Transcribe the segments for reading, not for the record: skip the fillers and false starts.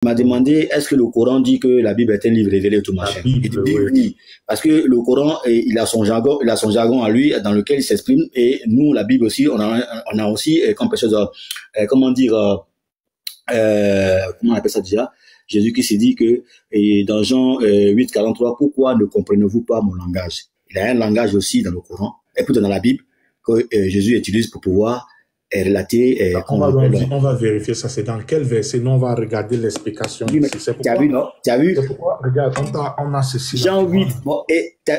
m'a demandé est-ce que le Coran dit que la Bible est un livre révélé et tout machin. Il dit oui, parce que le Coran, il a son jargon à lui dans lequel il s'exprime, et nous, la Bible aussi, on a aussi comme quelque chose, comment dire, comment on appelle ça déjà? Jésus qui s'est dit que dans Jean 8, 43, pourquoi ne comprenez-vous pas mon langage? Il y a un langage aussi dans le Coran, et plutôt dans la Bible, que Jésus utilise pour pouvoir relater. On va vérifier ça, c'est dans quel verset? Nous, on va regarder l'explication. Oui, tu as vu, non? Tu as vu? Pourquoi? Regarde, on a ceci. Jean 8, bon,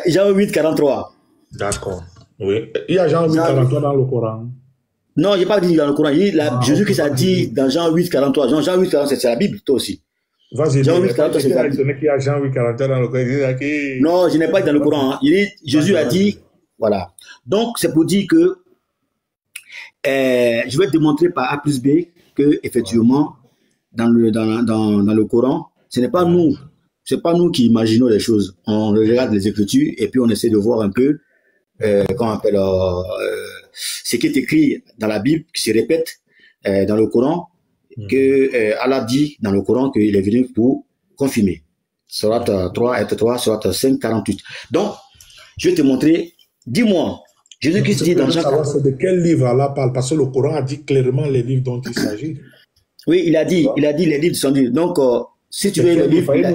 Jean 8, 43. D'accord. Oui. Il y a Jean 8, 43 dans le Coran. Non, je n'ai pas dit dans le Coran. Jésus qui s'est dit dans Jean 8, 43. Jean 8, 43, c'est la Bible, toi aussi. Vas-y, Jean 8, 43, c'est la Bible. Il y a Jean 8, 43 dans le Coran. Non, je n'ai pas dit dans le Coran. Hein. Jésus a dit, voilà. Donc, c'est pour dire que je vais te démontrer par A plus B que, effectivement, dans le Coran, ce n'est pas nous. C'est pas nous qui imaginons les choses. On regarde les Écritures et puis on essaie de voir un peu, comment on appelle, ce qui est écrit dans la Bible, qui se répète dans le Coran, que Allah dit dans le Coran qu'il est venu pour confirmer. Surat 3, ayat 3, surat 5, 48. Donc, je vais te montrer, dis-moi, Jésus-Christ dit dans Jean 4. De quel livre Allah parle? Parce que le Coran a dit clairement les livres dont il s'agit. Oui, il a dit les livres sont dit. Donc, si tu veux le livre, il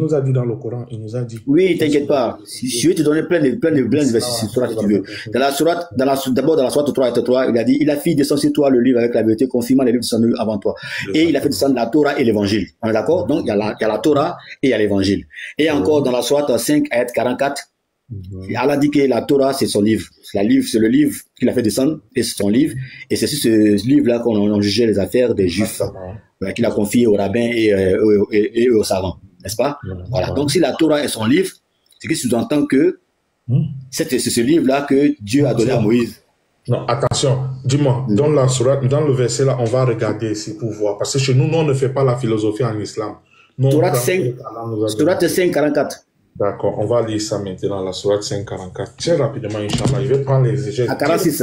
nous a dit dans le Coran, il nous a dit. Oui, t'inquiète pas. Je vais te donner plein de versets si tu veux. D'abord dans la sourate 3 et 3, il a dit, il a fait descendre sur toi le livre avec la vérité, confirmant les livres descendus avant toi. Et il a fait descendre la Torah et l'évangile. On est d'accord? Donc, il y a la Torah et il y a l'évangile. Et encore dans la sourate 5, ayat 44, Allah dit que la Torah, c'est son livre. C'est le livre qu'il a fait descendre, et c'est son livre. Et c'est sur ce livre-là qu'on a jugé les affaires des Juifs, qu'il a confié aux rabbins et aux savants. N'est-ce pas? Voilà. Donc, si la Torah est son livre, c'est que sous-entend que c'est ce livre-là que Dieu a donné à Moïse. Non, attention, dis-moi, dans le verset là, on va regarder ici pour voir. Parce que chez nous, on ne fait pas la philosophie en islam. Sourate 5, 44. D'accord, on va lire ça maintenant, la sourate 544. Très rapidement, Inch'Allah. Je vais prendre les exégèses. À 46.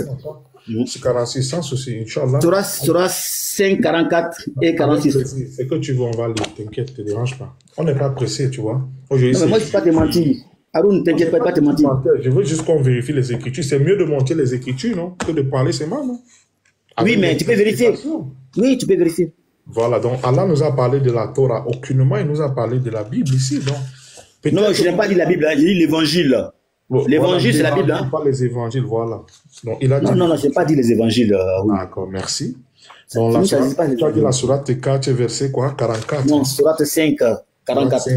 C'est 46, sans souci, Inch'Allah. Sourate 5, 44 et 46. C'est que tu veux, on va lire. T'inquiète, ne te dérange pas. On n'est pas pressé, tu vois. Non, mais moi, je ne vais pas te mentir. Haroun, t'inquiète pas te mentir. Je veux juste qu'on vérifie les Écritures. C'est mieux de montrer les Écritures, non? Que de parler, c'est mal, non? Oui, mais tu peux vérifier. Oui, tu peux vérifier. Voilà, donc Allah nous a parlé de la Torah. Aucunement, il nous a parlé de la Bible ici, donc. Non, je n'ai pas dit la Bible, j'ai dit l'évangile. L'évangile, c'est la Bible. Hein? Pas les évangiles, voilà. Donc, il a dit... Non, je n'ai pas dit les évangiles. Oui. D'accord, merci. Donc, la sourate, tu as dit la sourate 4, verset quoi? 44. Non, sourate 5, 44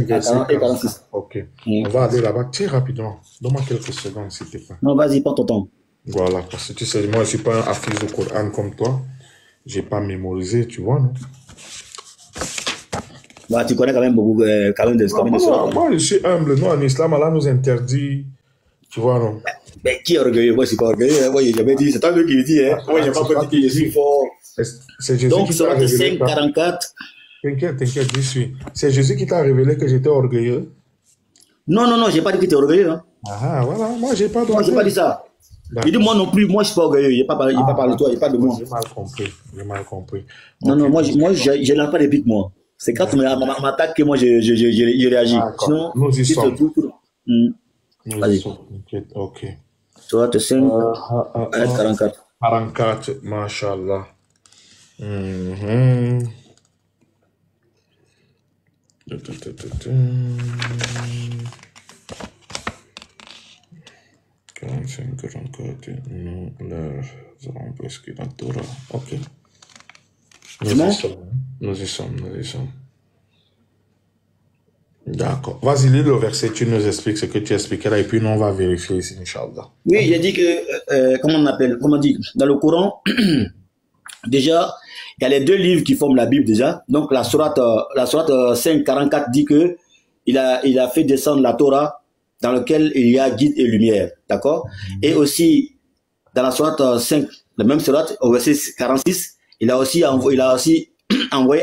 et 46. Ok. On va aller là-bas très rapidement. Donne-moi quelques secondes, s'il te plaît. Non, vas-y, prends ton temps. Voilà, parce que tu sais, moi, je ne suis pas un hafiz du Coran comme toi. Je n'ai pas mémorisé, tu vois, non? Bah, tu connais quand même beaucoup de sourates. Moi, je suis humble. Nous, en islam, Allah nous interdit. Tu vois, non? Mais qui est orgueilleux? Moi, je ne suis pas orgueilleux. Moi, j'ai jamais dit. C'est toi qui le dis. Hein? Moi, je n'ai pas dit que je suis fort. Donc, sourate 5, 44. T'inquiète, j'y suis. C'est Jésus qui t'a révélé que j'étais orgueilleux? Non, je n'ai pas dit que tu es orgueilleux. Hein? Ah, voilà. Moi, je n'ai pas Moi, je n'ai pas dit ça. Il dit moi non plus, moi je ne suis pas orgueilleux. Il n'a pas parlé de toi, il n'a pas de moi. J'ai mal compris. Non, moi, je n'ai pas de pique, moi. C'est quand on m'attaque que moi je réagis. Sinon, nous y sommes. Vas-y. Ok. Sourate 5, 44. 44, mashallah. 45, 44, nous leur avons presque la Torah. Ok. Nous y sommes. D'accord. Vas-y, lis le verset, tu nous expliques ce que tu expliquais là, et puis nous, on va vérifier ici, Inch'Allah. Oui, j'ai dit que, comment on dit, dans le Coran, déjà, il y a les deux livres qui forment la Bible déjà. Donc, la sourate 5, 44 dit que il a fait descendre la Torah dans lequel il y a guide et lumière. D'accord? Et aussi, dans la sourate 5, la même sourate, au verset 46, il a aussi envoyé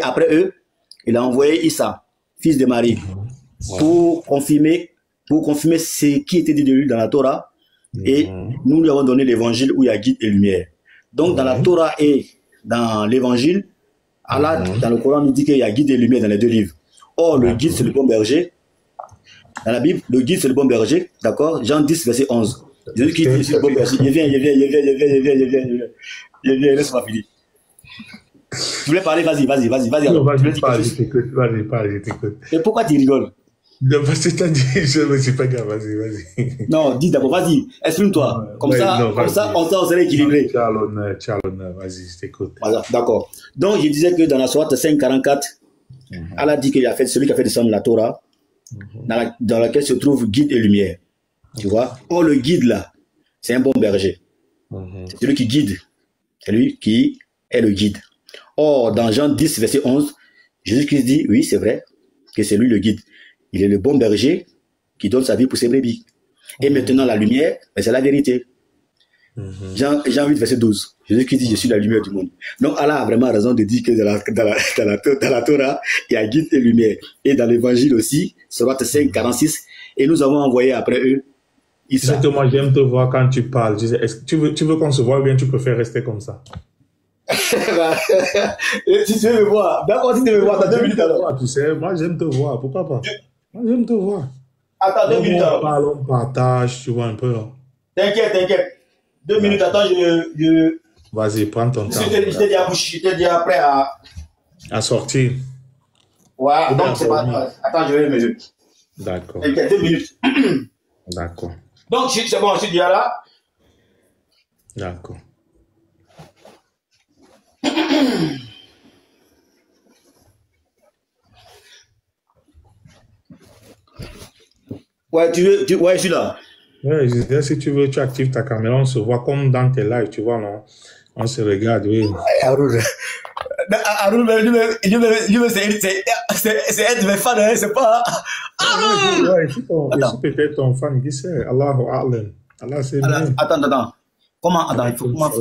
après eux, il a envoyé Issa, fils de Marie, pour confirmer ce qui était dit de lui dans la Torah. Et nous lui avons donné l'évangile où il y a guide et lumière. Donc, dans la Torah et dans l'évangile, Allah, dans le Coran, nous dit qu'il y a guide et lumière dans les deux livres. Or, le guide, c'est le bon berger. Dans la Bible, le guide, c'est le bon berger. D'accord? Jean 10, verset 11. Jésus qui dit, je suis le bon berger. Il vient, laisse-moi finir. Tu voulais parler, vas-y. Non, vas-y, parle, je t'écoute. Je t'écoute. Et pourquoi tu rigoles? Parce que t'as dit, je me suis pas grave, vas-y. Non, dis d'abord, vas-y, exprime-toi. Comme ça, on serait équilibré. Tu as l'honneur, vas-y, je t'écoute. Voilà, d'accord. Donc, je disais que dans la sourate 5:44, Allah dit qu'il y a fait celui qui a fait descendre la Torah, dans laquelle se trouve guide et lumière. Tu vois? Or, le guide là, c'est un bon berger. C'est celui qui guide. C'est lui qui est le guide. Or, dans Jean 10, verset 11, Jésus-Christ dit, oui, c'est vrai, que c'est lui le guide. Il est le bon berger qui donne sa vie pour ses brebis. Et maintenant, la lumière, c'est la vérité. Jean 8, verset 12. Jésus-Christ dit, je suis la lumière du monde. Donc, Allah a vraiment raison de dire que dans la Torah, il y a guide et lumière. Et dans l'évangile aussi, Sourate 5, 46, et nous avons envoyé après eux Issa. Exactement, j'aime te voir quand tu parles. Est-ce que tu veux qu'on se voit ou bien tu préfères rester comme ça? Si tu veux me voir, d'accord, si tu veux me voir, t'as 2 minutes alors. Tu sais, moi j'aime te voir, pourquoi pas? Moi j'aime te voir. Attends, 2 minutes alors. On parle, on partage, tu vois un peu là. T'inquiète. 2 minutes, attends, Vas-y, prends ton temps. J'étais déjà prêt à sortir. Ouais, donc c'est pas. Attends, je vais me. D'accord. T'inquiète, 2 minutes. D'accord. Donc c'est bon, je suis déjà là. D'accord. Ouais, ouais, je suis là. Ouais, je disais, si tu veux, tu actives ta caméra, on se voit comme dans tes lives, tu vois, non? On se regarde, oui. Haroun, c'est un de mes fans, hein, c'est pas. Haroun! Ouais, ici peut-être ton fan, qui sait? Allahu A'lam. Allah, c'est bien. Attends. Comment? Attends, il faut comment.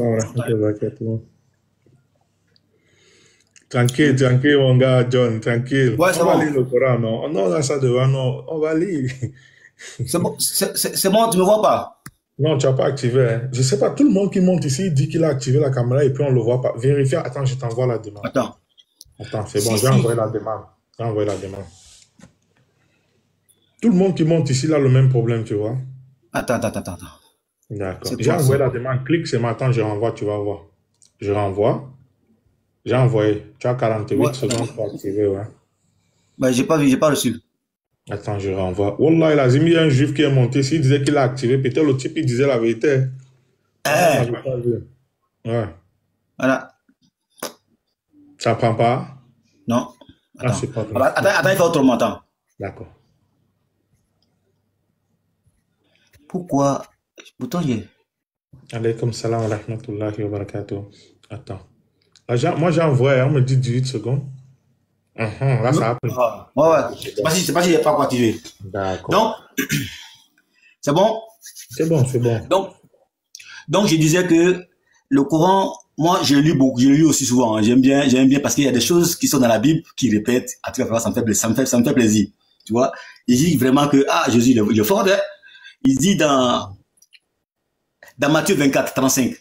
Tranquille, mon gars, John, tranquille. Ouais, on va lire le Coran, non? Non, là, ça devant, non. On va lire. C'est bon, tu me vois pas? Non, tu n'as pas activé. Hein. Je ne sais pas, tout le monde qui monte ici dit qu'il a activé la caméra et puis on ne le voit pas. Vérifie. Attends, je t'envoie la demande. Attends, c'est bon, j'ai envoyé la demande. Tout le monde qui monte ici, il a le même problème, tu vois. Attends. D'accord. J'ai envoyé la demande. Clique ce matin, je renvoie, tu vas voir. Je renvoie. J'ai envoyé. Tu as 48 secondes pour activer, ouais. Ben, j'ai pas vu, j'ai pas reçu. Attends, je renvoie. Wallah, il y a un juif qui est monté ici, il disait qu'il a activé. Peut-être le type, il disait la vérité. Ouais. Voilà. Ça prend pas? Non. Attends, c'est pas attends, il faut autrement. Attends. D'accord. Pourquoi? Pourtant, Alaykoum salam wa rahmatullahi wa barakatuh. Attends. Là, moi, j'ai envoyé, on me dit 18 secondes. Là, ça a pris. Ouais. C'est pas si il n'y a pas quoi activer. D'accord. Donc, c'est bon? C'est bon. Donc, je disais que le Coran, moi, je lis beaucoup, je le lis aussi souvent. Hein. J'aime bien parce qu'il y a des choses qui sont dans la Bible qui répètent. À tout cas, ça me fait plaisir. Tu vois? Il dit vraiment que, Jésus, il est fort, hein? Il dit dans Matthieu 24, 35,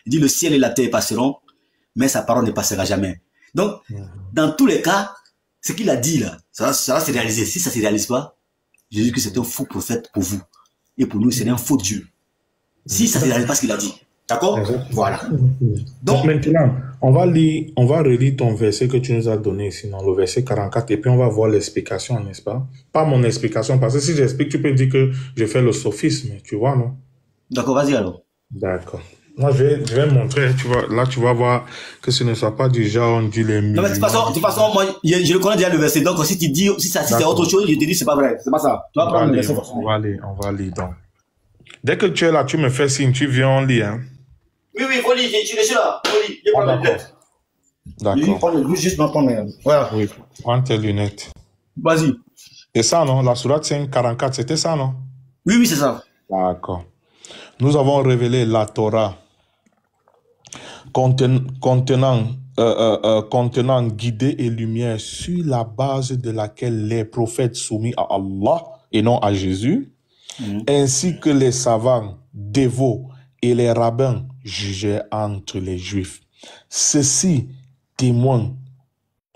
il dit, le ciel et la terre passeront, mais sa parole ne passera jamais. Donc, dans tous les cas, ce qu'il a dit là, ça va se réaliser. Si ça ne se réalise pas, Jésus que c'est un faux prophète pour vous. Et pour nous, c'est un faux Dieu. Si ça ne se réalise pas ce qu'il a dit. D'accord? Voilà. Donc maintenant, on va relire ton verset que tu nous as donné ici, dans le verset 44, et puis on va voir l'explication, n'est-ce pas? Pas mon explication, parce que si j'explique, tu peux dire que je fais le sophisme, tu vois, non? D'accord, vas-y alors. D'accord. Moi, je vais montrer, tu vois, là, tu vas voir que ce ne soit pas du genre, on dit les non, mais de toute façon, moi, je le connais déjà le verset. Donc, si tu dis, si c'est autre chose, je te dis, c'est pas vrai. C'est pas ça. Tu vas prendre le verset. On va aller, donc. Dès que tu es là, tu me fais signe, tu viens, on lit, hein. Oui, il faut lire, je suis là. Faut lire. Je prends mes lunettes. D'accord. Juste dans ton main. Voilà. Oui, prends tes lunettes. Vas-y. C'est ça, non? La sourate 5:44, c'était ça, non? Oui, c'est ça. D'accord. Nous avons révélé la Torah contenant guidée et lumière sur la base de laquelle les prophètes soumis à Allah et non à Jésus, ainsi que les savants dévots et les rabbins jugeaient entre les Juifs. Ceci témoins.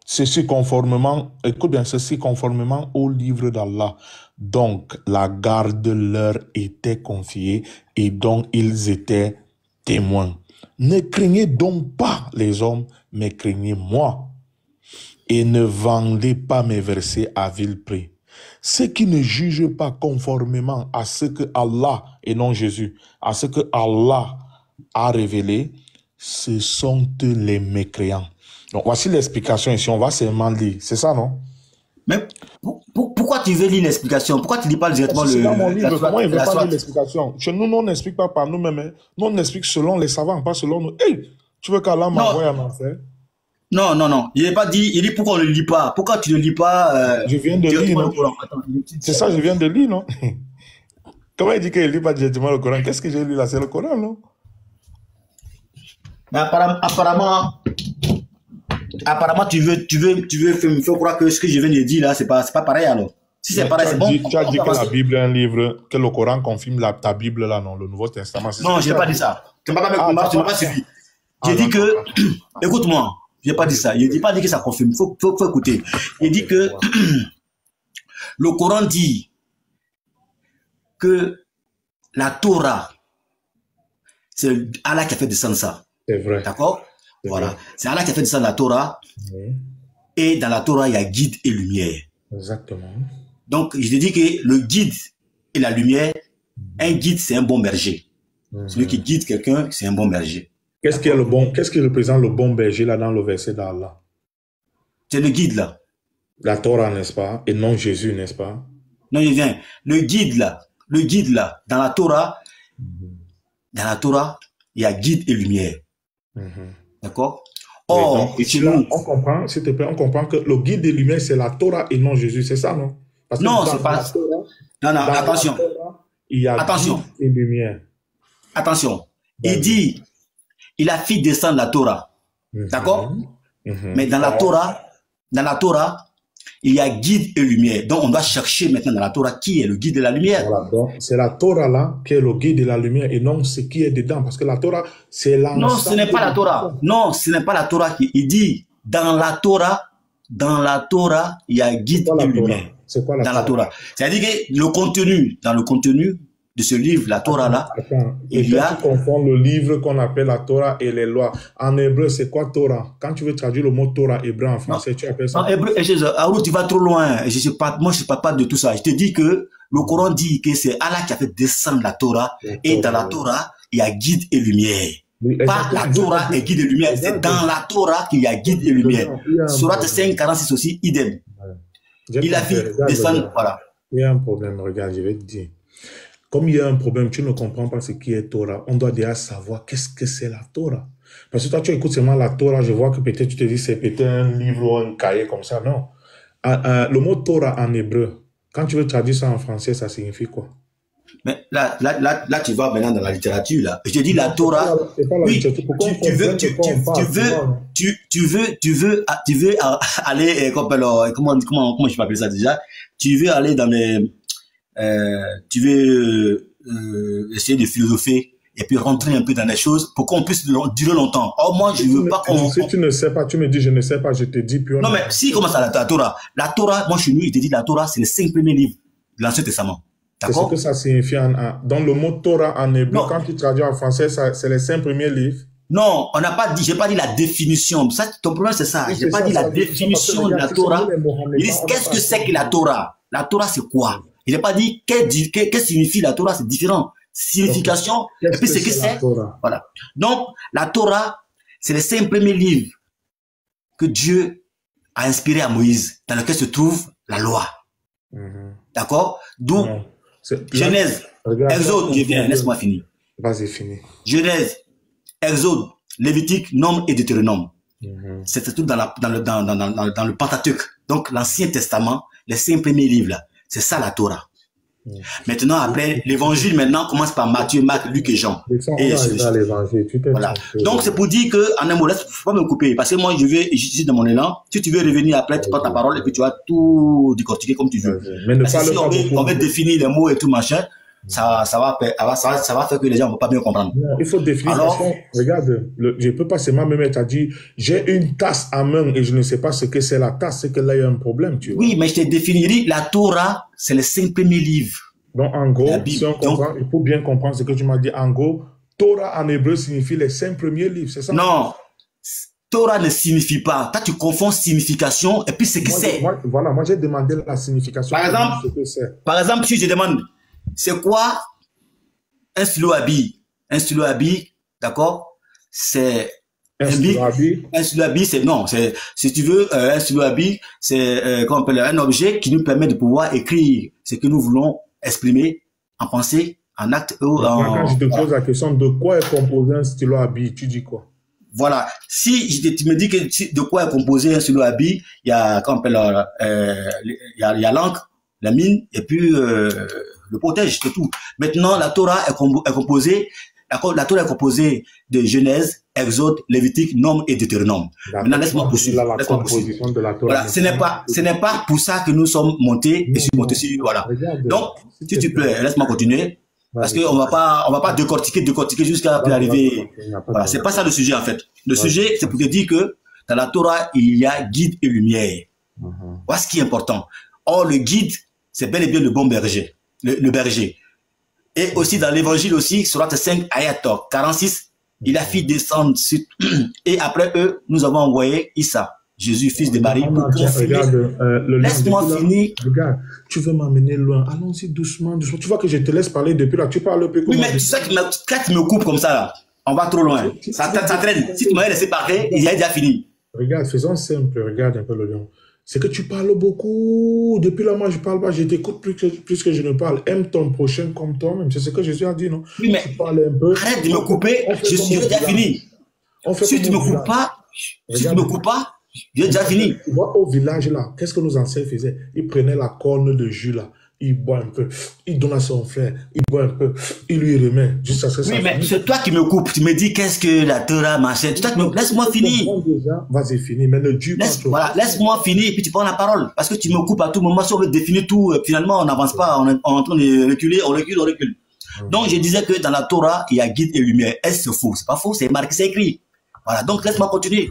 Ceci conformément, écoute bien, ceci conformément au livre d'Allah. Donc, la garde leur était confiée et donc ils étaient témoins. Ne craignez donc pas les hommes, mais craignez moi. Et ne vendez pas mes versets à vil prix. Ceux qui ne jugent pas conformément à ce que Allah, et non Jésus, à ce que Allah a révélé, ce sont les mécréants. Donc, voici l'explication ici. On va seulement lire. C'est ça, non? Mais pourquoi tu veux lire l'explication? Pourquoi tu ne lis pas directement C'est dans mon livre. Comment il ne veut pas lire l'explication? Chez nous, on n'explique pas par nous-mêmes. Nous, on explique selon les savants, pas selon nous. Hey, tu veux qu'Allah m'envoie en enfer? Non, non, non. Il n'est pas dit. Il dit pourquoi on ne le lit pas? Pourquoi tu ne lis pas Je viens de lire, non? C'est ça, je viens de lire, non? Comment il dit qu'il ne lit pas directement le Coran? Qu'est-ce que j'ai lu là? C'est le Coran, non? Mais apparemment, tu veux me faire croire que ce que je viens de dire là, c'est pas pareil alors. Si c'est pareil, c'est bon. Tu as dit que la Bible est un livre, que le Coran confirme ta Bible là, non? Le Nouveau Testament. Non, je n'ai pas dit ça. Tu ne m'as pas suivi. J'ai dit que, écoute-moi, je n'ai pas dit ça. Je n'ai pas dit que ça confirme. Faut écouter. J'ai dit que le Coran dit que la Torah, c'est Allah qui a fait descendre ça. C'est vrai. D'accord? Voilà. C'est Allah qui a fait descendre la Torah. Oui. Et dans la Torah, il y a guide et lumière. Exactement. Donc, je te dis que le guide et la lumière, un guide, c'est un bon berger. Celui qui guide quelqu'un, c'est un bon berger. Qu'est-ce qui représente le bon berger là dans le verset d'Allah? C'est le guide là. La Torah, n'est-ce pas? Et non Jésus, n'est-ce pas? Non, il vient. Le guide là, dans la Torah, il y a guide et lumière. D'accord? Oh, on comprend, s'il te plaît, on comprend que le guide des lumières, c'est la Torah et non Jésus, c'est ça, non? Parce que non, c'est pas... non, attention. Torah, il y a guide et lumière. Attention. Il dit, il a fait descendre la Torah. D'accord? Mais dans la Torah, il y a guide et lumière. Donc, on doit chercher maintenant dans la Torah qui est le guide de la lumière. Voilà, donc c'est la Torah là qui est le guide de la lumière et non ce qui est dedans. Parce que la Torah, c'est l'ensemble. Non, ce n'est pas la Torah. Non, ce n'est pas la Torah qui. Il dit, dans la Torah, il y a guide et lumière. C'est quoi la Torah? Dans la Torah. C'est-à-dire que dans le contenu de ce livre, la Torah là, il y a... Tu confonds le livre qu'on appelle la Torah et les lois. En hébreu, c'est quoi Torah? Quand tu veux traduire le mot Torah hébreu en français, tu appelles ça? En hébreu, tu vas trop loin. Moi, je ne parle pas de tout ça. Je te dis que le Coran dit que c'est Allah qui a fait descendre la Torah. Et dans la Torah, il y a guide et lumière. Pas la Torah et guide et lumière. C'est dans la Torah qu'il y a guide et lumière. Surat 5:46 aussi, idem. Il a fait descendre, voilà. Il y a un problème, regarde, je vais te dire. Comme il y a un problème, tu ne comprends pas ce qui est Torah. On doit déjà savoir qu'est-ce que c'est la Torah. Parce que toi, tu écoutes seulement la Torah, je vois que peut-être tu te dis c'est peut-être un livre ou un cahier comme ça. Non. Le mot Torah en hébreu, quand tu veux traduire ça en français, ça signifie quoi? Mais là, tu vas maintenant dans la littérature, là. Je te dis la Torah. Oui, tu veux aller, comment je peux appeler ça déjà? Tu veux aller dans les, tu veux essayer de philosopher et puis rentrer un peu dans les choses pour qu'on puisse durer longtemps. Or, moi, je veux pas qu'on... Si tu ne sais pas, tu me dis je ne sais pas, je te dis plus... Non, mais si, comment ça, la Torah? La Torah, moi, chez nous, il te dit la Torah, c'est les 5 premiers livres de l'Ancien Testament. D'accord? C'est ce que ça signifie dans le mot Torah en hébreu, quand tu traduis en français, c'est les 5 premiers livres. Non, on n'a pas dit, j'ai pas dit la définition. Ça, ton problème, c'est ça. J'ai pas dit la définition de la Torah. Ils disent, qu'est-ce que c'est que la Torah? La Torah, c'est quoi? Il n'a pas dit qu'est-ce que signifie la Torah, c'est différent. Signification, et puis c'est que c'est. Voilà. Donc, la Torah, c'est les 5 premiers livres que Dieu a inspirés à Moïse, dans lesquels se trouve la loi. D'accord? D'où Genèse, Exode, je viens, laisse-moi finir. Vas-y, finis. Genèse, Exode, Lévitique, Nombre et Deutéronome. C'est tout dans le Pentateuque. Donc, l'Ancien Testament, les 5 premiers livres là. C'est ça la Torah. Maintenant, après, l'évangile maintenant commence par Matthieu, Marc, Luc et Jean. Voilà. Donc, c'est pour dire que, en un mot, il ne faut pas me couper. Parce que moi, je suis dans mon élan. Si tu veux revenir après, tu prends ta parole et puis tu vas tout décortiquer comme tu veux. Mais on va définir les mots et tout machin. ça va faire que les gens ne vont pas bien comprendre. Non, il faut définir. Alors, regarde, je peux pas seulement me mettre à dire, j'ai une tasse à main et je ne sais pas ce que c'est la tasse, c'est que là, il y a un problème, tu vois. oui, mais je te définirai, la Torah, c'est les 5 premiers livres. Donc, en gros, La Bible. si on comprend, il faut bien comprendre ce que tu m'as dit. En gros, Torah en hébreu signifie les 5 premiers livres, c'est ça? Non, Torah ne signifie pas. Toi, tu confonds signification et puis ce que c'est. Voilà, moi j'ai demandé la signification. Par exemple, si je demande, c'est quoi un stylo à billes? Un stylo à billes, d'accord? C'est un stylo à billes. Un stylo à billes, c'est non, c'est si tu veux un stylo à billes, c'est comment on appelle un objet qui nous permet de pouvoir écrire ce que nous voulons exprimer en pensée, en acte ou en. Quand je te pose la question de quoi est composé un stylo à billes, tu dis quoi? Voilà. Si tu me dis que de quoi est composé un stylo à billes, il y a comment on appelle il y a l'encre, la mine et puis le protège, c'est tout. Maintenant, la Torah est composée, la Torah est composée de Genèse, Exode, Lévitique, Nombre et Deutéronome. Maintenant, laisse-moi poursuivre. Voilà, ce n'est pas pour ça que nous sommes montés et montés sur, voilà. Donc, si tu plais, laisse-moi continuer. Parce qu'on va pas décortiquer jusqu'à arriver. Voilà, c'est pas ça le sujet, en fait. Le sujet, c'est pour te dire que dans la Torah, il y a guide et lumière. Voilà ce qui est important. Or, le guide, c'est bel et bien le bon berger. Le berger. Et aussi dans l'évangile aussi, Sourate 5, ayat 46, il a fait descendre et après eux, nous avons envoyé Issa, Jésus, fils de Marie, pour confirmer. Laisse-moi finir. Regarde, tu veux m'amener loin. Allons-y doucement, doucement. Tu vois que je te laisse parler depuis là. Tu parles un peu comme. Oui, mais tu sais que quand tu me coupes comme ça, là, on va trop loin. Ça traîne. Si tu m'avais laissé parler, il y a déjà fini. Regarde, faisons simple. Regarde un peu le lion. C'est que tu parles beaucoup. Depuis là, moi, je parle pas. Je t'écoute plus que je ne parle. Aime ton prochain comme toi-même. C'est ce que Jésus a dit, non? Oui, mais tu parles un peu. Arrête de me couper. Je suis déjà fini. Si tu ne me coupes pas, j'ai déjà fini. Tu vois, au village, là, qu'est-ce que nos anciens faisaient? Ils prenaient la corne de jus, là. Il boit un peu, il donne à son frère, il boit un peu, il lui remet, jusqu'à ce que ça. Oui, mais c'est toi qui me coupes. Tu me dis qu'est-ce que la Torah, machin. Laisse-moi finir. Vas-y, finis, mais ne dis pas. Voilà, laisse-moi finir, puis tu prends la parole. Parce que tu me coupes à tout moment. Si on veut définir tout, finalement, on n'avance pas. On est en train de reculer, on recule. Donc, je disais que dans la Torah, il y a guide et lumière. Est-ce faux? C'est pas faux, c'est marqué, c'est écrit. Voilà, donc laisse-moi continuer.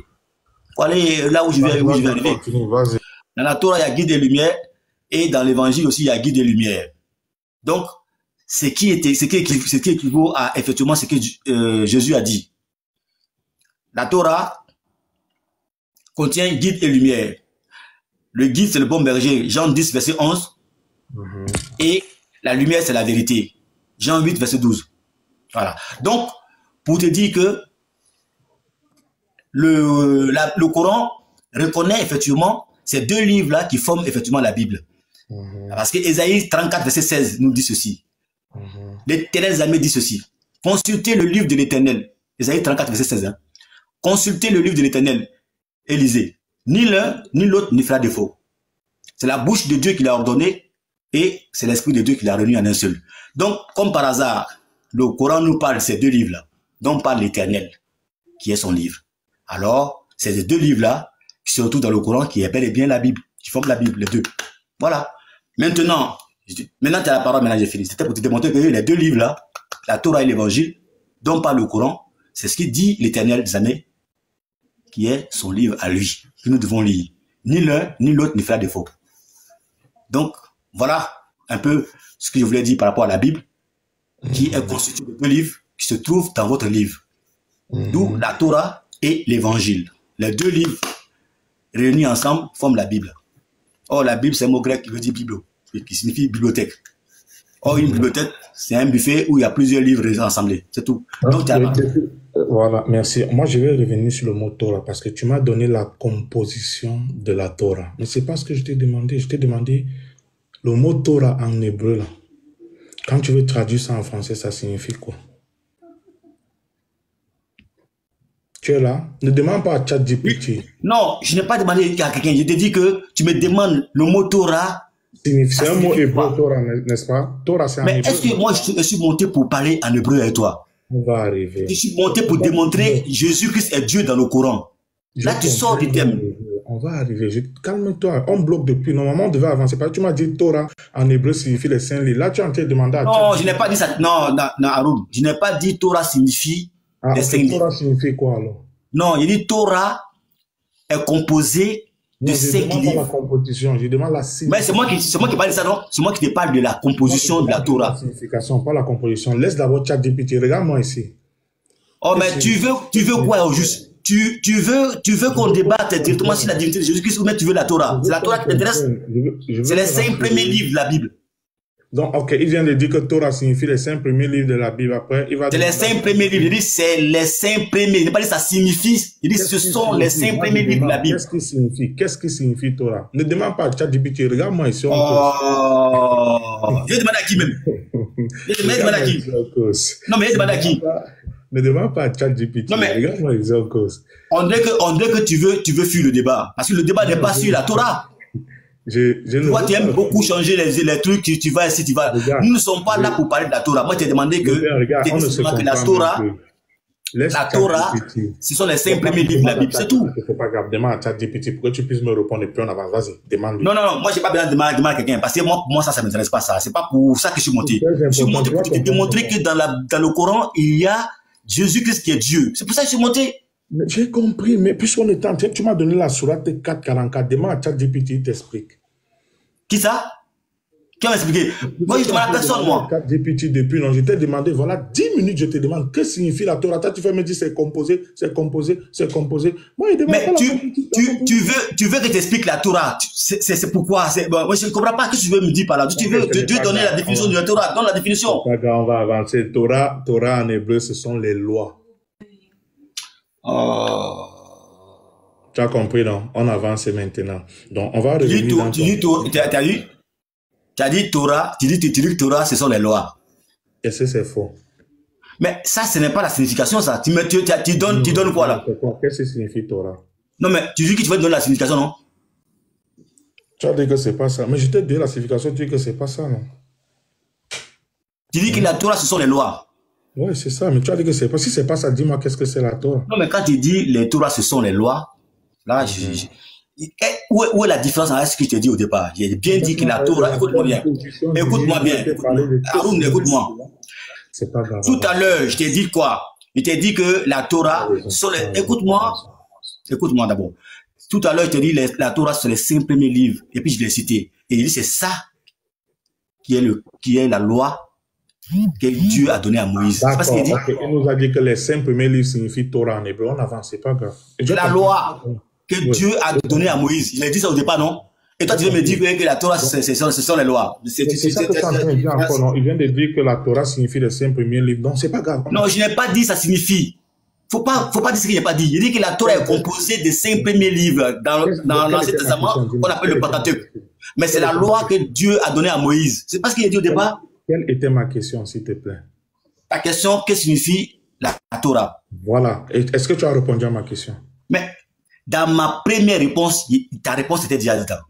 Pour aller là où je vais arriver. Dans la Torah, il y a guide et lumière. Et dans l'évangile aussi, il y a guide et lumière. Donc, ce qui équivaut à effectivement ce que Jésus a dit. La Torah contient guide et lumière. Le guide, c'est le bon berger. Jean 10, verset 11. Et la lumière, c'est la vérité. Jean 8, verset 12. Voilà. Donc, pour te dire que le Coran reconnaît effectivement ces deux livres-là qui forment effectivement la Bible. Parce que Ésaïe 34, verset 16 nous dit ceci. L'Éternel jamais dit ceci. Consultez le livre de l'Éternel. Ésaïe 34, verset 16. Hein. Consultez le livre de l'Éternel et lisez. Ni l'un, ni l'autre ne fera défaut. C'est la bouche de Dieu qui l'a ordonné et c'est l'Esprit de Dieu qui l'a réuni en un seul. Donc, comme par hasard, le Coran nous parle de ces deux livres-là, dont parle l'Éternel, qui est son livre. Alors, c'est ces deux livres-là qui se retrouvent dans le Coran, qui est bel et bien la Bible, qui forment la Bible, les deux. Voilà. Maintenant, tu as la parole, maintenant j'ai fini. C'était pour te démontrer que les deux livres-là, la Torah et l'Évangile, dont parle le Coran, c'est ce qui dit l'Éternel des années, qui est son livre à lui, que nous devons lire. Ni l'un, ni l'autre ne fera défaut. Donc, voilà un peu ce que je voulais dire par rapport à la Bible, qui est constituée de deux livres qui se trouvent dans votre livre. D'où la Torah et l'Évangile. Les deux livres réunis ensemble forment la Bible. Or, la Bible, c'est un mot grec qui veut dire Bible, qui signifie bibliothèque. Or, une bibliothèque, c'est un buffet où il y a plusieurs livres rassemblés. C'est tout. Donc, voilà, merci. Moi, je vais revenir sur le mot Torah parce que tu m'as donné la composition de la Torah. Mais c'est pas ce que je t'ai demandé. Je t'ai demandé le mot Torah en hébreu, là. Quand tu veux traduire ça en français, ça signifie quoi? Tu es là? Ne demande pas à ChatGPT. Non, je n'ai pas demandé à quelqu'un. Je te dis que tu me demandes le mot Torah. C'est un mot hébreu, Torah, n'est-ce pas? Torah, c'est un hébreu. Mais est-ce que moi, je suis monté pour parler en hébreu avec toi? On va arriver. Je suis monté pour démontrer Jésus-Christ est Dieu dans le Coran. Là, tu sors du thème. On va arriver. Calme-toi. On bloque depuis. Normalement, on devait avancer. Tu m'as dit Torah en hébreu signifie les saints livres. Là, tu es en train de demander à Non, je n'ai pas dit ça. Non, Haroun. Je n'ai pas dit Torah signifie les saints livres. Torah signifie quoi alors? Non, il dit Torah est composé de 5 livres. La composition, je demande la signification. Mais c'est moi qui parle de ça, non? C'est moi qui te parle de la composition de la Torah. La signification, pas la composition. Laisse d'abord ChatGPT. Regarde-moi ici. Oh, mais tu veux quoi au juste? Tu veux qu'on débatte directement sur la divinité de Jésus-Christ ou même tu veux la Torah? C'est la Torah qui t'intéresse? C'est les 5 premiers livres de la Bible. Donc, ok, il vient de dire que Torah signifie les 5 premiers livres de la Bible. Après, il va. C'est les 5 premiers livres. Il dit c'est les 5 premiers. Il n'a pas dit ça signifie. Il dit ce sont les 5 premiers livres de la Bible. Qu'est-ce qui signifie? Qu'est-ce qui signifie Torah? Ne demande pas à ChatGPT. Regarde-moi ici. Je vais demander à qui même? Je vais demander à qui? Non, mais je vais demander à qui? Ne demande pas à ChatGPT. Regarde-moi ici en cause. On dirait que tu veux fuir le débat. Parce que le débat n'est pas sur la Torah. Toi, tu aimes beaucoup changer les trucs, tu vas ici, tu vas. Nous ne sommes pas là pour parler de la Torah. Moi, tu as demandé que la Torah, ce sont les 5 premiers livres de la Bible, c'est tout. C'est pas grave, demande à ChatGPT pour que tu puisses me répondre et puis on avance. Vas-y, demande. Non, moi, je n'ai pas besoin de demander à quelqu'un parce que moi, ça ne m'intéresse pas ça. C'est pas pour ça que je suis monté. Je suis monté pour te démontrer que dans le Coran, il y a Jésus-Christ qui est Dieu. C'est pour ça que je suis monté. J'ai compris, mais puisqu'on est en train, tu m'as donné la sourate 444, demande à ChatGPT, il t'explique. Qui ça? Qui m'a expliqué? Moi, je demande à personne, moi. ChatGPT depuis, non, je t'ai demandé, voilà, 10 minutes, je te demande, que signifie la Torah? Tu fais me dire, c'est composé, c'est composé, c'est composé. Moi, il demande. Mais tu veux que je t'explique la Torah? C'est pourquoi? Bon, moi, je ne comprends pas ce que tu veux me dire par là. Tu veux donner la définition de la Torah? Donne la définition. On va avancer. Torah en hébreu, ce sont les lois. Tu as compris, non? On avance maintenant. Donc, on va revenir dans tu as dit Torah, tu dis que Torah, ce sont les lois. Est-ce que c'est faux? Mais ça, ce n'est pas la signification, ça. Tu donnes quoi, là? Qu'est-ce que signifie Torah? Non, mais tu dis que tu vas donner la signification, non? Tu as dit que c'est pas ça. Mais je t'ai dit la signification, tu dis que c'est pas ça, non? Tu dis que la Torah, ce sont les lois. Oui, c'est ça, mais tu as dit que c'est pas. Si c'est pas ça, dis-moi qu'est-ce que c'est la Torah. Non, mais quand tu dis les Torah, ce sont les lois, là, où est la différence avec ce que je t'ai dit au départ? J'ai bien dit que la Torah, écoute-moi bien. Écoute-moi bien. Haroun, écoute-moi. C'est pas grave. Tout à l'heure, je t'ai dit quoi? Je t'ai dit que la Torah, sont les. Écoute-moi. Écoute-moi d'abord. Tout à l'heure, je t'ai dit la Torah, c'est les 5 premiers livres. Et puis, je l'ai cité. Et il dit, c'est ça qui est la loi que Dieu a donné à Moïse. C'est parce qu'il dit. Okay. Il nous a dit que les 5 premiers livres signifient Torah en hébreu. On avance, c'est pas grave. La loi que Dieu a donnée à Moïse. Il a dit ça au départ, non? Et toi, tu veux me dire que la Torah, ce sont les lois. C'est ça que tu es en train de dire encore, non? Il vient de dire que la Torah signifie les 5 premiers livres. Donc, c'est pas grave. Non, je n'ai pas dit ça signifie. Faut pas dire ce qu'il n'a pas dit. Il dit que la Torah est composée des 5 premiers livres dans l'Ancien Testament qu'on appelle le Pentateuque. Mais c'est la loi que Dieu a donnée à Moïse. C'est pas ce qu'il a dit au départ? Quelle était ma question, s'il te plaît? Ta question, qu'est-ce que signifie la Torah? Voilà. Est-ce que tu as répondu à ma question? Mais dans ma première réponse, ta réponse était déjà dedans.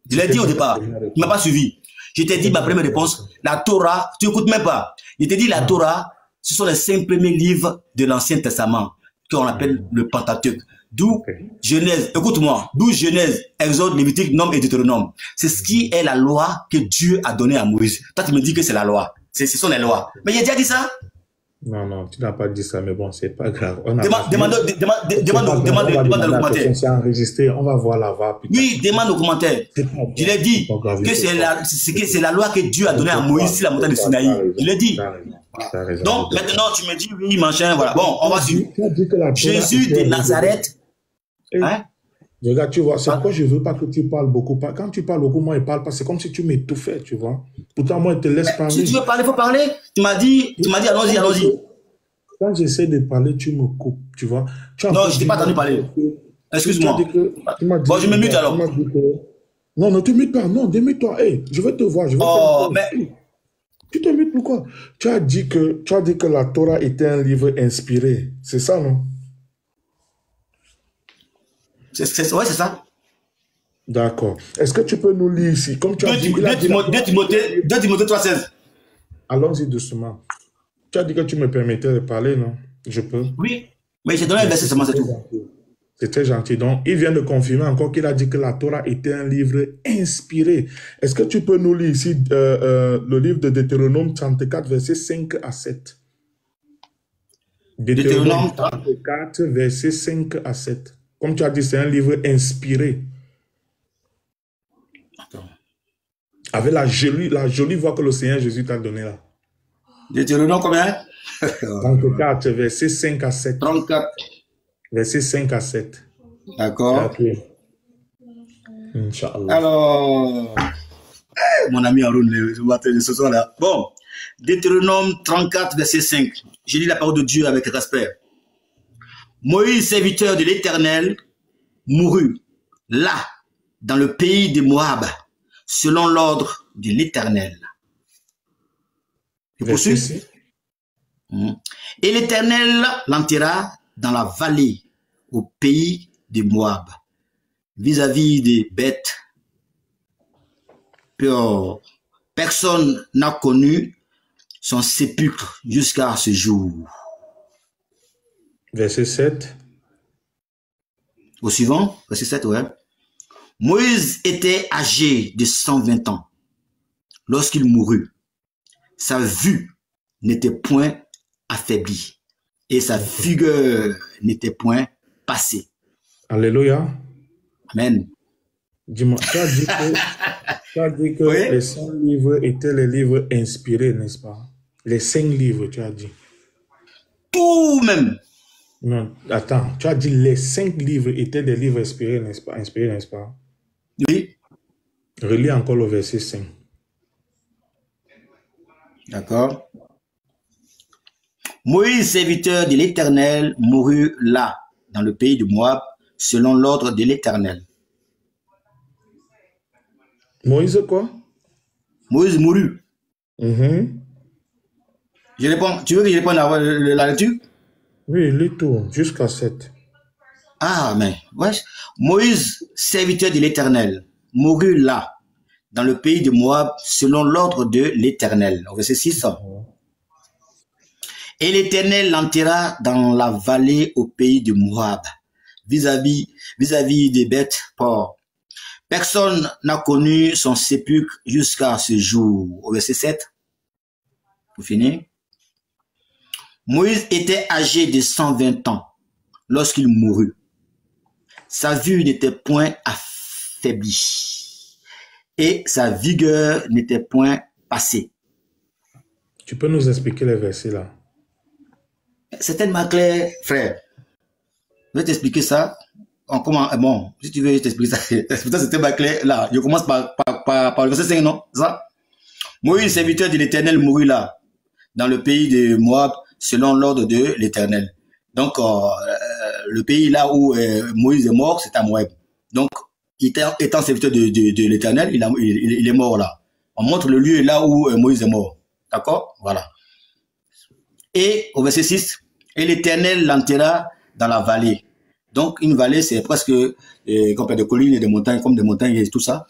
Je l'ai dit au départ. Tu ne m'as pas suivi. Je t'ai dit ma première réponse. La Torah, tu n'écoutes même pas. Je t'ai dit la Torah, ce sont les 5 premiers livres de l'Ancien Testament qu'on appelle le Pentateuque. D'où Genèse, écoute-moi, d'où Genèse, Exode, Lévitique, Nom et Deutéronome. C'est ce qui est la loi que Dieu a donnée à Moïse. Toi, tu me dis que c'est la loi. Ce sont les lois. Mais j'ai déjà dit ça. Non, tu n'as pas dit ça, mais bon, c'est pas grave. Demande dans le commentaire. C'est enregistré, on va voir la voix. Oui, demande au commentaire. Je l'ai dit que c'est la loi que Dieu a donnée à Moïse sur la montagne de Sinaï. Je l'ai dit. Donc, maintenant, tu me dis, oui, machin, voilà. Bon, on va suivre. Jésus de Nazareth. Hein? Regarde, tu vois, c'est pourquoi je ne veux pas que tu parles beaucoup. Quand tu parles beaucoup, moi, je ne parle pas. C'est comme si tu m'étouffais, tu vois. Pourtant, moi, je te laisse parler. Si tu veux parler, il faut parler. Tu m'as dit, allons-y, allons-y. Quand j'essaie de parler, tu me coupes, tu vois. Non, je ne t'ai pas entendu parler. Excuse-moi. Bon, je me mute alors. Non, ne te mute pas. Non, démute-toi. Hey, je vais te voir. Mais... Tu te mutes pourquoi? Tu as dit que la Torah était un livre inspiré. C'est ça, non? Ouais, c'est ça. D'accord. Est-ce que tu peux nous lire ici? Comme tu as dit... 2 Timothée 3,16. Allons-y doucement. Tu as dit que tu me permettais de parler, non? Je peux? Oui. Mais j'ai donné un verset seulement, c'est tout. C'est très gentil. Donc, il vient de confirmer encore qu'il a dit que la Torah était un livre inspiré. Est-ce que tu peux nous lire ici le livre de Deutéronome 34, versets 5 à 7? Deutéronome 34, versets 5 à 7. Comme tu as dit, c'est un livre inspiré. Attends. Avec la jolie voix que le Seigneur Jésus t'a donnée là. Deutéronome combien? 34, versets 5 à 7. 34. Versets 5 à 7. D'accord. Inch'Allah. Alors, mon ami Haroun, ce soir-là. Bon, Deutéronome 34, verset 5. Je lis la parole de Dieu avec respect. Moïse, serviteur de l'Éternel, mourut là, dans le pays de Moab, selon l'ordre de l'Éternel. Et l'Éternel l'enterra dans la vallée, au pays de Moab, vis-à-vis des bêtes. Personne n'a connu son sépulcre jusqu'à ce jour. Verset 7. Au suivant, verset 7, ouais. Moïse était âgé de 120 ans lorsqu'il mourut. Sa vue n'était point affaiblie et sa vigueur n'était point passée. Alléluia. Amen. Dis-moi, tu as dit que oui? Les 5 livres étaient les livres inspirés, n'est-ce pas? Les 5 livres, tu as dit. Tout même. Non, attends, tu as dit les 5 livres étaient des livres inspirés, n'est-ce pas? Inspirés, n'est-ce pas? Oui. Relis encore le verset 5. D'accord. Moïse, serviteur de l'Éternel, mourut là, dans le pays de Moab, selon l'ordre de l'Éternel. Moïse quoi? Moïse mourut. Je réponds, tu veux que je réponde à la lecture? Oui, lis tout, jusqu'à 7. Ah, mais, ouais. Moïse, serviteur de l'Éternel, mourut là, dans le pays de Moab, selon l'ordre de l'Éternel. Verset 6. Et l'Éternel l'enterra dans la vallée au pays de Moab, vis-à-vis des bêtes porcs. Personne n'a connu son sépulcre jusqu'à ce jour. Au verset 7. Vous finissez? Moïse était âgé de 120 ans lorsqu'il mourut. Sa vue n'était point affaiblie et sa vigueur n'était point passée. Tu peux nous expliquer les versets là? C'est tellement clair, frère. Je vais t'expliquer ça. Bon, si tu veux, je t'explique ça. C'est tellement clair. Là, je commence par le verset 5, non? Ça? Moïse, serviteur de l'Éternel, mourut là, dans le pays de Moab, selon l'ordre de l'Éternel. Donc, le pays là où Moïse est mort, c'est à Moab. Donc, étant serviteur de l'Éternel, il est mort là. On montre le lieu là où Moïse est mort. D'accord? Voilà. Et au verset 6, et l'Éternel l'enterra dans la vallée. Donc, une vallée, c'est presque comme des collines et des montagnes, comme des montagnes et tout ça.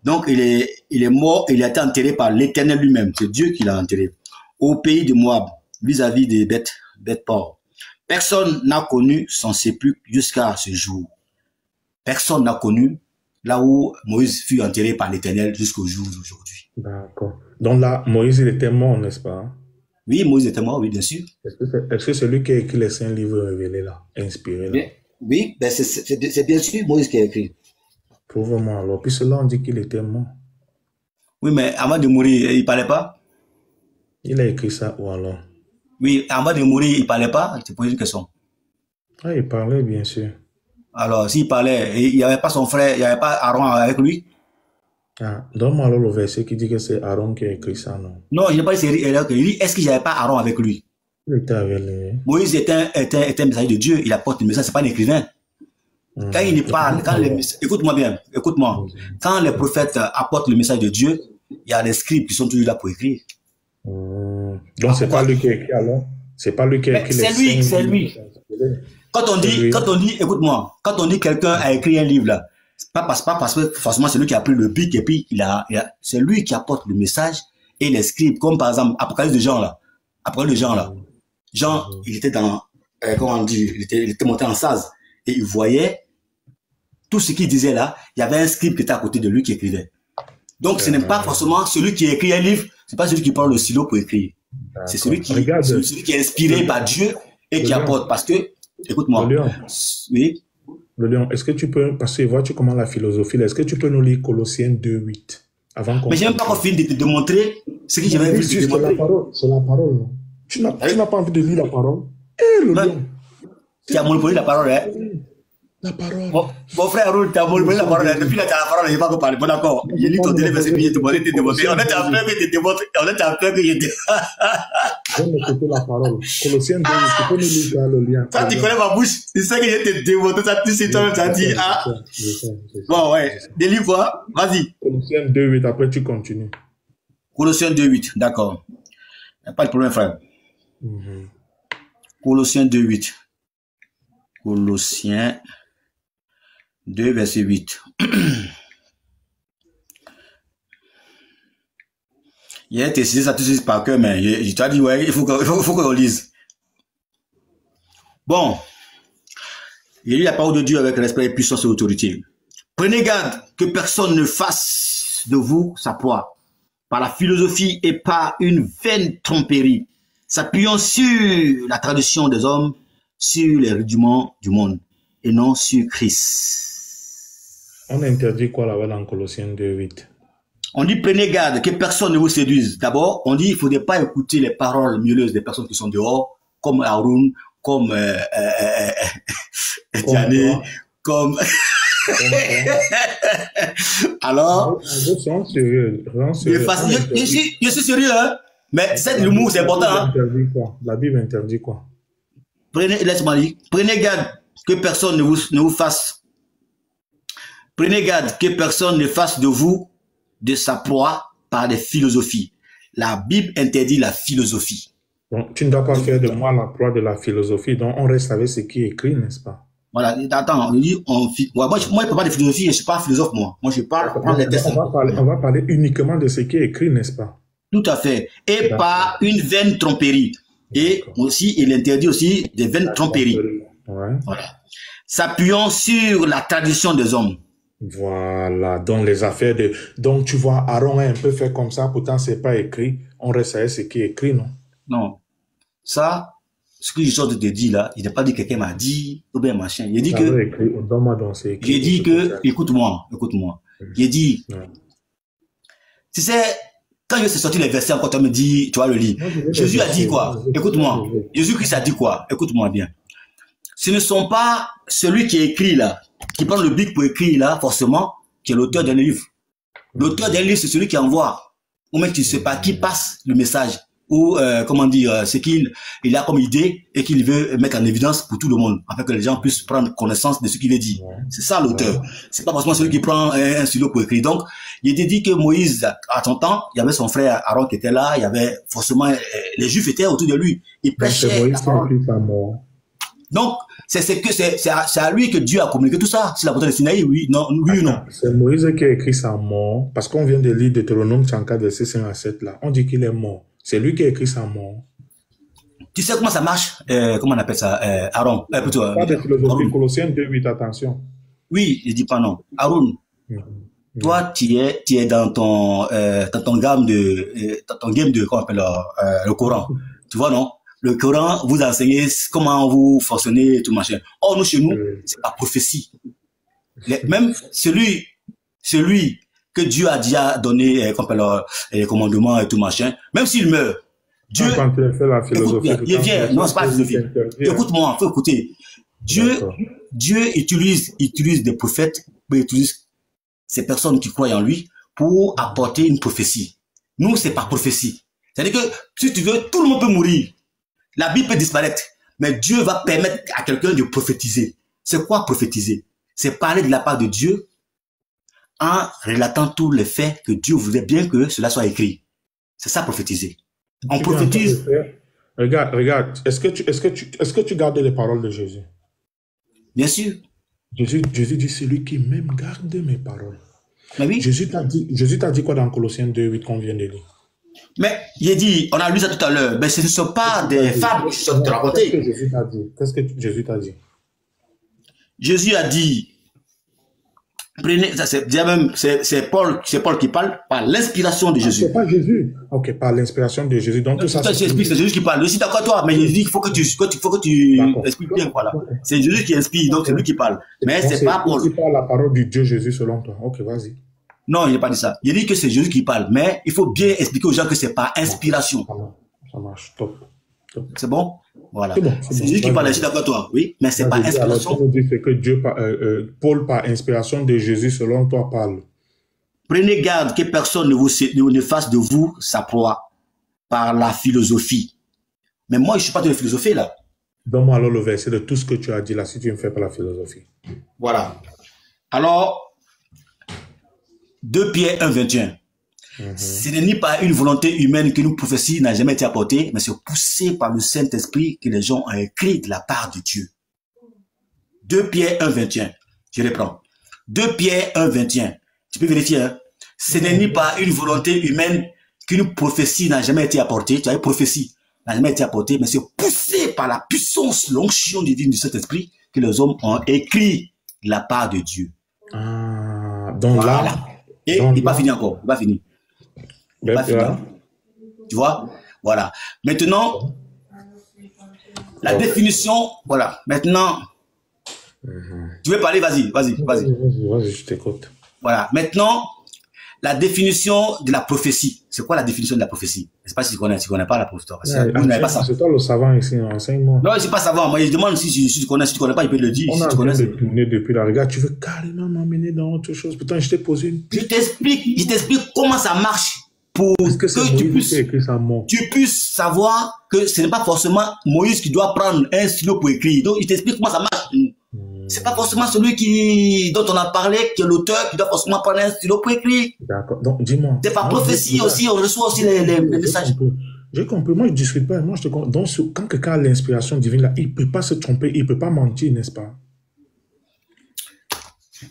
Donc, il est mort, il a été enterré par l'Éternel lui-même. C'est Dieu qui l'a enterré. Au pays de Moab, vis-à-vis des bêtes porcs. Personne n'a connu son sépulcre jusqu'à ce jour. Personne n'a connu là où Moïse fut enterré par l'Éternel jusqu'au jour d'aujourd'hui. D'accord. Donc là, Moïse, il était mort, n'est-ce pas? Oui, Moïse était mort, oui, bien sûr. Est-ce que c'est lui qui a écrit les 5 livres révélés là, inspirés là? Oui, ben c'est bien sûr Moïse qui a écrit. Prouve-moi alors. Puis cela, on dit qu'il était mort. Oui, mais avant de mourir, il ne parlait pas? Il a écrit ça ou alors? Oui, avant de mourir, il ne parlait pas? Je te pose une question. Ah, il parlait, bien sûr. Alors, s'il parlait, il n'y avait pas son frère, il n'y avait pas Aaron avec lui? Ah, donne-moi alors le verset qui dit que c'est Aaron qui a écrit ça, non? Non, je n'ai pas dit est-ce qu'il n'y avait pas Aaron avec lui? Il était avec lui. Moïse était un messager de Dieu, il apporte le message, ce n'est pas un écrivain. Quand il parle, écoute-moi bien, écoute-moi. Quand les prophètes apportent le message de Dieu, il y a des scribes qui sont toujours là pour écrire. Donc, c'est pas lui qui a écrit alors? C'est pas lui qui a écrit les 5 livres? C'est lui. Quand on dit, écoute-moi, quand on dit quelqu'un a écrit un livre là, c'est pas parce que forcément c'est lui qui a pris le bic et puis c'est lui qui apporte le message et les scribes, comme par exemple Apocalypse de Jean là. Apocalypse de Jean là. Jean, il était dans, comment on dit, il était monté en sas. et il voyait tout ce qu'il disait là. Il y avait un scribe qui était à côté de lui qui écrivait. Donc, ce n'est pas forcément celui qui écrit un livre, c'est pas celui qui prend le stylo pour écrire. C'est celui qui est inspiré par Dieu et qui apporte. Parce que, écoute-moi. Oui. Le Lion, est-ce que tu peux, parce que vois-tu comment la philosophie, est-ce que tu peux nous lire Colossiens 2:8 avant qu'on... Mais j'ai même pas encore fini de te montrer ce que j'avais vu. C'est la parole. Tu n'as pas envie de lire la parole? Eh, le Lion. Tu as monopole la parole, hein? La parole. Mon frère Raoul, tu as monopole la parole. Depuis là, tu as la parole, je n'ai pas parler. Bon, d'accord. J'ai lu ton délai parce que je te demandais de te démontrer. On était en peur que je te démontre. On était en peur que je te... Je vais m'écouter la parole. Colossiens 2:8, tu peux nous lire le lien. Toi, tu connais ma bouche. C'est ça que je te démontre. Ça, tu sais, toi, tu as dit, ah. Bon, ouais. Délivre quoi? Vas-y. Colossiens 2:8, après tu continues. Colossiens 2:8, d'accord. Pas de problème, frère. Colossiens 2:8. Colossiens 2, verset 8. Il a été cité ça tout de suite par cœur, mais je t'ai dit, ouais, il faut qu'on lise. Bon. J'ai lu la parole de Dieu avec respect, puissance et autorité. Prenez garde que personne ne fasse de vous sa proie, par la philosophie et par une vaine tromperie, s'appuyant sur la tradition des hommes, sur les rudiments du monde, et non sur Christ. On interdit quoi là-bas dans Colossiens 2:8? On dit prenez garde que personne ne vous séduise. D'abord, on dit il ne faudrait pas écouter les paroles mielleuses des personnes qui sont dehors, comme Aaron, comme Diane, comme... Alors, je suis sérieux, hein? Mais c'est l'humour, c'est important. Hein? La Bible interdit quoi? Laisse-moi dire. Prenez garde que personne ne vous fasse. Prenez garde que personne ne fasse de vous de sa proie par des philosophies. La Bible interdit la philosophie. Donc, tu ne dois pas faire de moi la proie de la philosophie. Donc, on reste avec ce qui est écrit, n'est-ce pas? Voilà, attends, moi, je ne parle pas de philosophie, je ne suis pas philosophe, moi. Moi, je parle prendre les tests. On va parler uniquement de ce qui est écrit, n'est-ce pas? Tout à fait. Et par une vaine tromperie. Et aussi, il interdit aussi des vaines tromperies. Ouais. Voilà. S'appuyant sur la tradition des hommes. Voilà, donc les affaires de... Donc, tu vois, Aaron a un peu fait comme ça, pourtant, c'est pas écrit. On reste avec ce qui est écrit, non? Non. Ça, ce que je sors de te dire là, il n'a pas dit que quelqu'un m'a dit, ou bien machin. Il a dit que... J'ai dit que... Écoute-moi. J'ai dit... Tu sais... Quand je suis sorti les versets, encore tu me dis, tu vois le livre. Jésus a dit quoi? Écoute-moi. Jésus-Christ a dit quoi? Écoute-moi bien. Ce ne sont pas celui qui écrit là, qui prend le bic pour écrire là, forcément, qui est l'auteur d'un livre. L'auteur d'un livre, c'est celui qui envoie. Ou même tu ne sais pas qui passe le message. Ou, comment dire, c'est qu'il a comme idée et qu'il veut mettre en évidence pour tout le monde, afin que les gens puissent prendre connaissance de ce qu'il veut dire. C'est ça l'auteur. C'est pas forcément celui qui prend un stylo pour écrire. Donc, il était dit que Moïse, à son temps, il y avait son frère Aaron qui était là, il y avait forcément, les Juifs étaient autour de lui. Il prêchait. Donc, c'est à lui que Dieu a communiqué tout ça. C'est la montagne de Sinaï, oui, non, oui ou non. C'est Moïse qui a écrit sa mort, parce qu'on vient de lire Deutéronome 34, verset 5 à 7 là. On dit qu'il est mort. C'est lui qui a écrit sa mort. Tu sais comment ça marche? Comment on appelle ça? Aaron. Plutôt, pas de philosophie. Colossiens 2:8, attention. Oui, je dis pas non. Aaron. Toi, tu es dans ton game de, comment on appelle le Coran. Tu vois, non? Le Coran vous enseigne comment vous fonctionnez et tout machin. Or, nous, chez nous, c'est la prophétie. Même celui que Dieu a déjà donné, les commandements et tout machin, même s'il meurt, Dieu, quand tu fait la philosophie, il vient, non, c'est pas la philosophie. Écoute-moi, faut écouter. Dieu utilise des prophètes, il utilise ces personnes qui croient en lui pour apporter une prophétie. Nous, c'est pas prophétie. C'est-à-dire que, si tu veux, tout le monde peut mourir. La Bible peut disparaître. Mais Dieu va permettre à quelqu'un de prophétiser. C'est quoi prophétiser? C'est parler de la part de Dieu en relatant tous les faits que Dieu voulait bien que cela soit écrit. C'est ça prophétiser. On prophétise. Regarde. Est-ce que tu gardes les paroles de Jésus? Bien sûr. Jésus dit, celui qui même garde mes paroles. Mais oui. Jésus t'a dit quoi dans Colossiens 2:8 qu'on vient de lire? Mais il dit, on a lu ça tout à l'heure, mais ce ne sont pas des fables qui sont racontées. Qu'est-ce que Jésus t'a dit? Jésus a dit, prenez, c'est Paul qui parle par l'inspiration de Jésus. C'est pas Jésus. Ok, par l'inspiration de Jésus. Donc tout ça, c'est Jésus qui parle. Je suis d'accord avec toi, mais Jésus, il faut que tu expliques bien, voilà. C'est Jésus qui inspire, donc c'est lui qui parle. Mais c'est pas Paul. C'est pas la parole du Dieu Jésus selon toi. Ok, vas-y. Non, il n'a pas dit ça. Il dit que c'est Jésus qui parle, mais il faut bien expliquer aux gens que c'est par inspiration. Ça marche, top. C'est bon? Voilà. C'est bon. Jésus qui parle, je suis d'accord avec toi, oui, mais c'est pas inspiration. Alors, tu nous dis que Paul, par inspiration de Jésus, selon toi, parle. Prenez garde que personne ne fasse de vous sa proie par la philosophie. Mais moi, je ne suis pas de la philosophie, là. Donne-moi alors le verset de tout ce que tu as dit là, si tu me fais par la philosophie. Voilà. Alors, 2 Pierre 1, 21. Ce n'est ni par une volonté humaine que nos prophéties n'a jamais été apportée, mais c'est poussé par le Saint-Esprit que les gens ont écrit de la part de Dieu. 2 Pierre 1, 21. Je reprends. 2 Pierre 1, 21. Tu peux vérifier, hein? Ce n'est ni par une volonté humaine qu'une prophétie n'a jamais été apportée. Tu as une prophétie n'a jamais été apportée, mais c'est poussé par la puissance, l'onction divine du Saint-Esprit que les hommes ont écrit de la part de Dieu. Donc voilà. Là... Et il n'est pas fini encore. Il n'est pas fini. Tu vois? Voilà. Maintenant, la définition, voilà. Maintenant, tu veux parler? Vas-y, je t'écoute. Voilà. Maintenant, la définition de la prophétie. C'est quoi la définition de la prophéétie? Je ne sais pas si tu connais pas la prophétie. C'est toi le savant ici, enseigne-moi. Non, je ne suis pas savant. Moi, je demande si tu connais. Si tu ne connais pas, il peut le dire. On a de tourner depuis la regarde. Tu veux carrément m'amener dans autre chose. Pourtant, je t'ai posé une... Je t'explique comment ça marche pour que tu puisses savoir que ce n'est pas forcément Moïse qui doit prendre un stylo pour écrire. Donc, il t'explique comment ça marche. C'est pas forcément celui dont on a parlé, qui est l'auteur, qui doit forcément prendre un stylo pour écrire. D'accord. Donc, dis-moi. C'est par prophétie aussi, on reçoit aussi les messages. J'ai compris. Moi, je ne discute pas. Moi, je te comprends. Donc, quand quelqu'un a l'inspiration divine, là, il ne peut pas se tromper, il ne peut pas mentir, n'est-ce pas?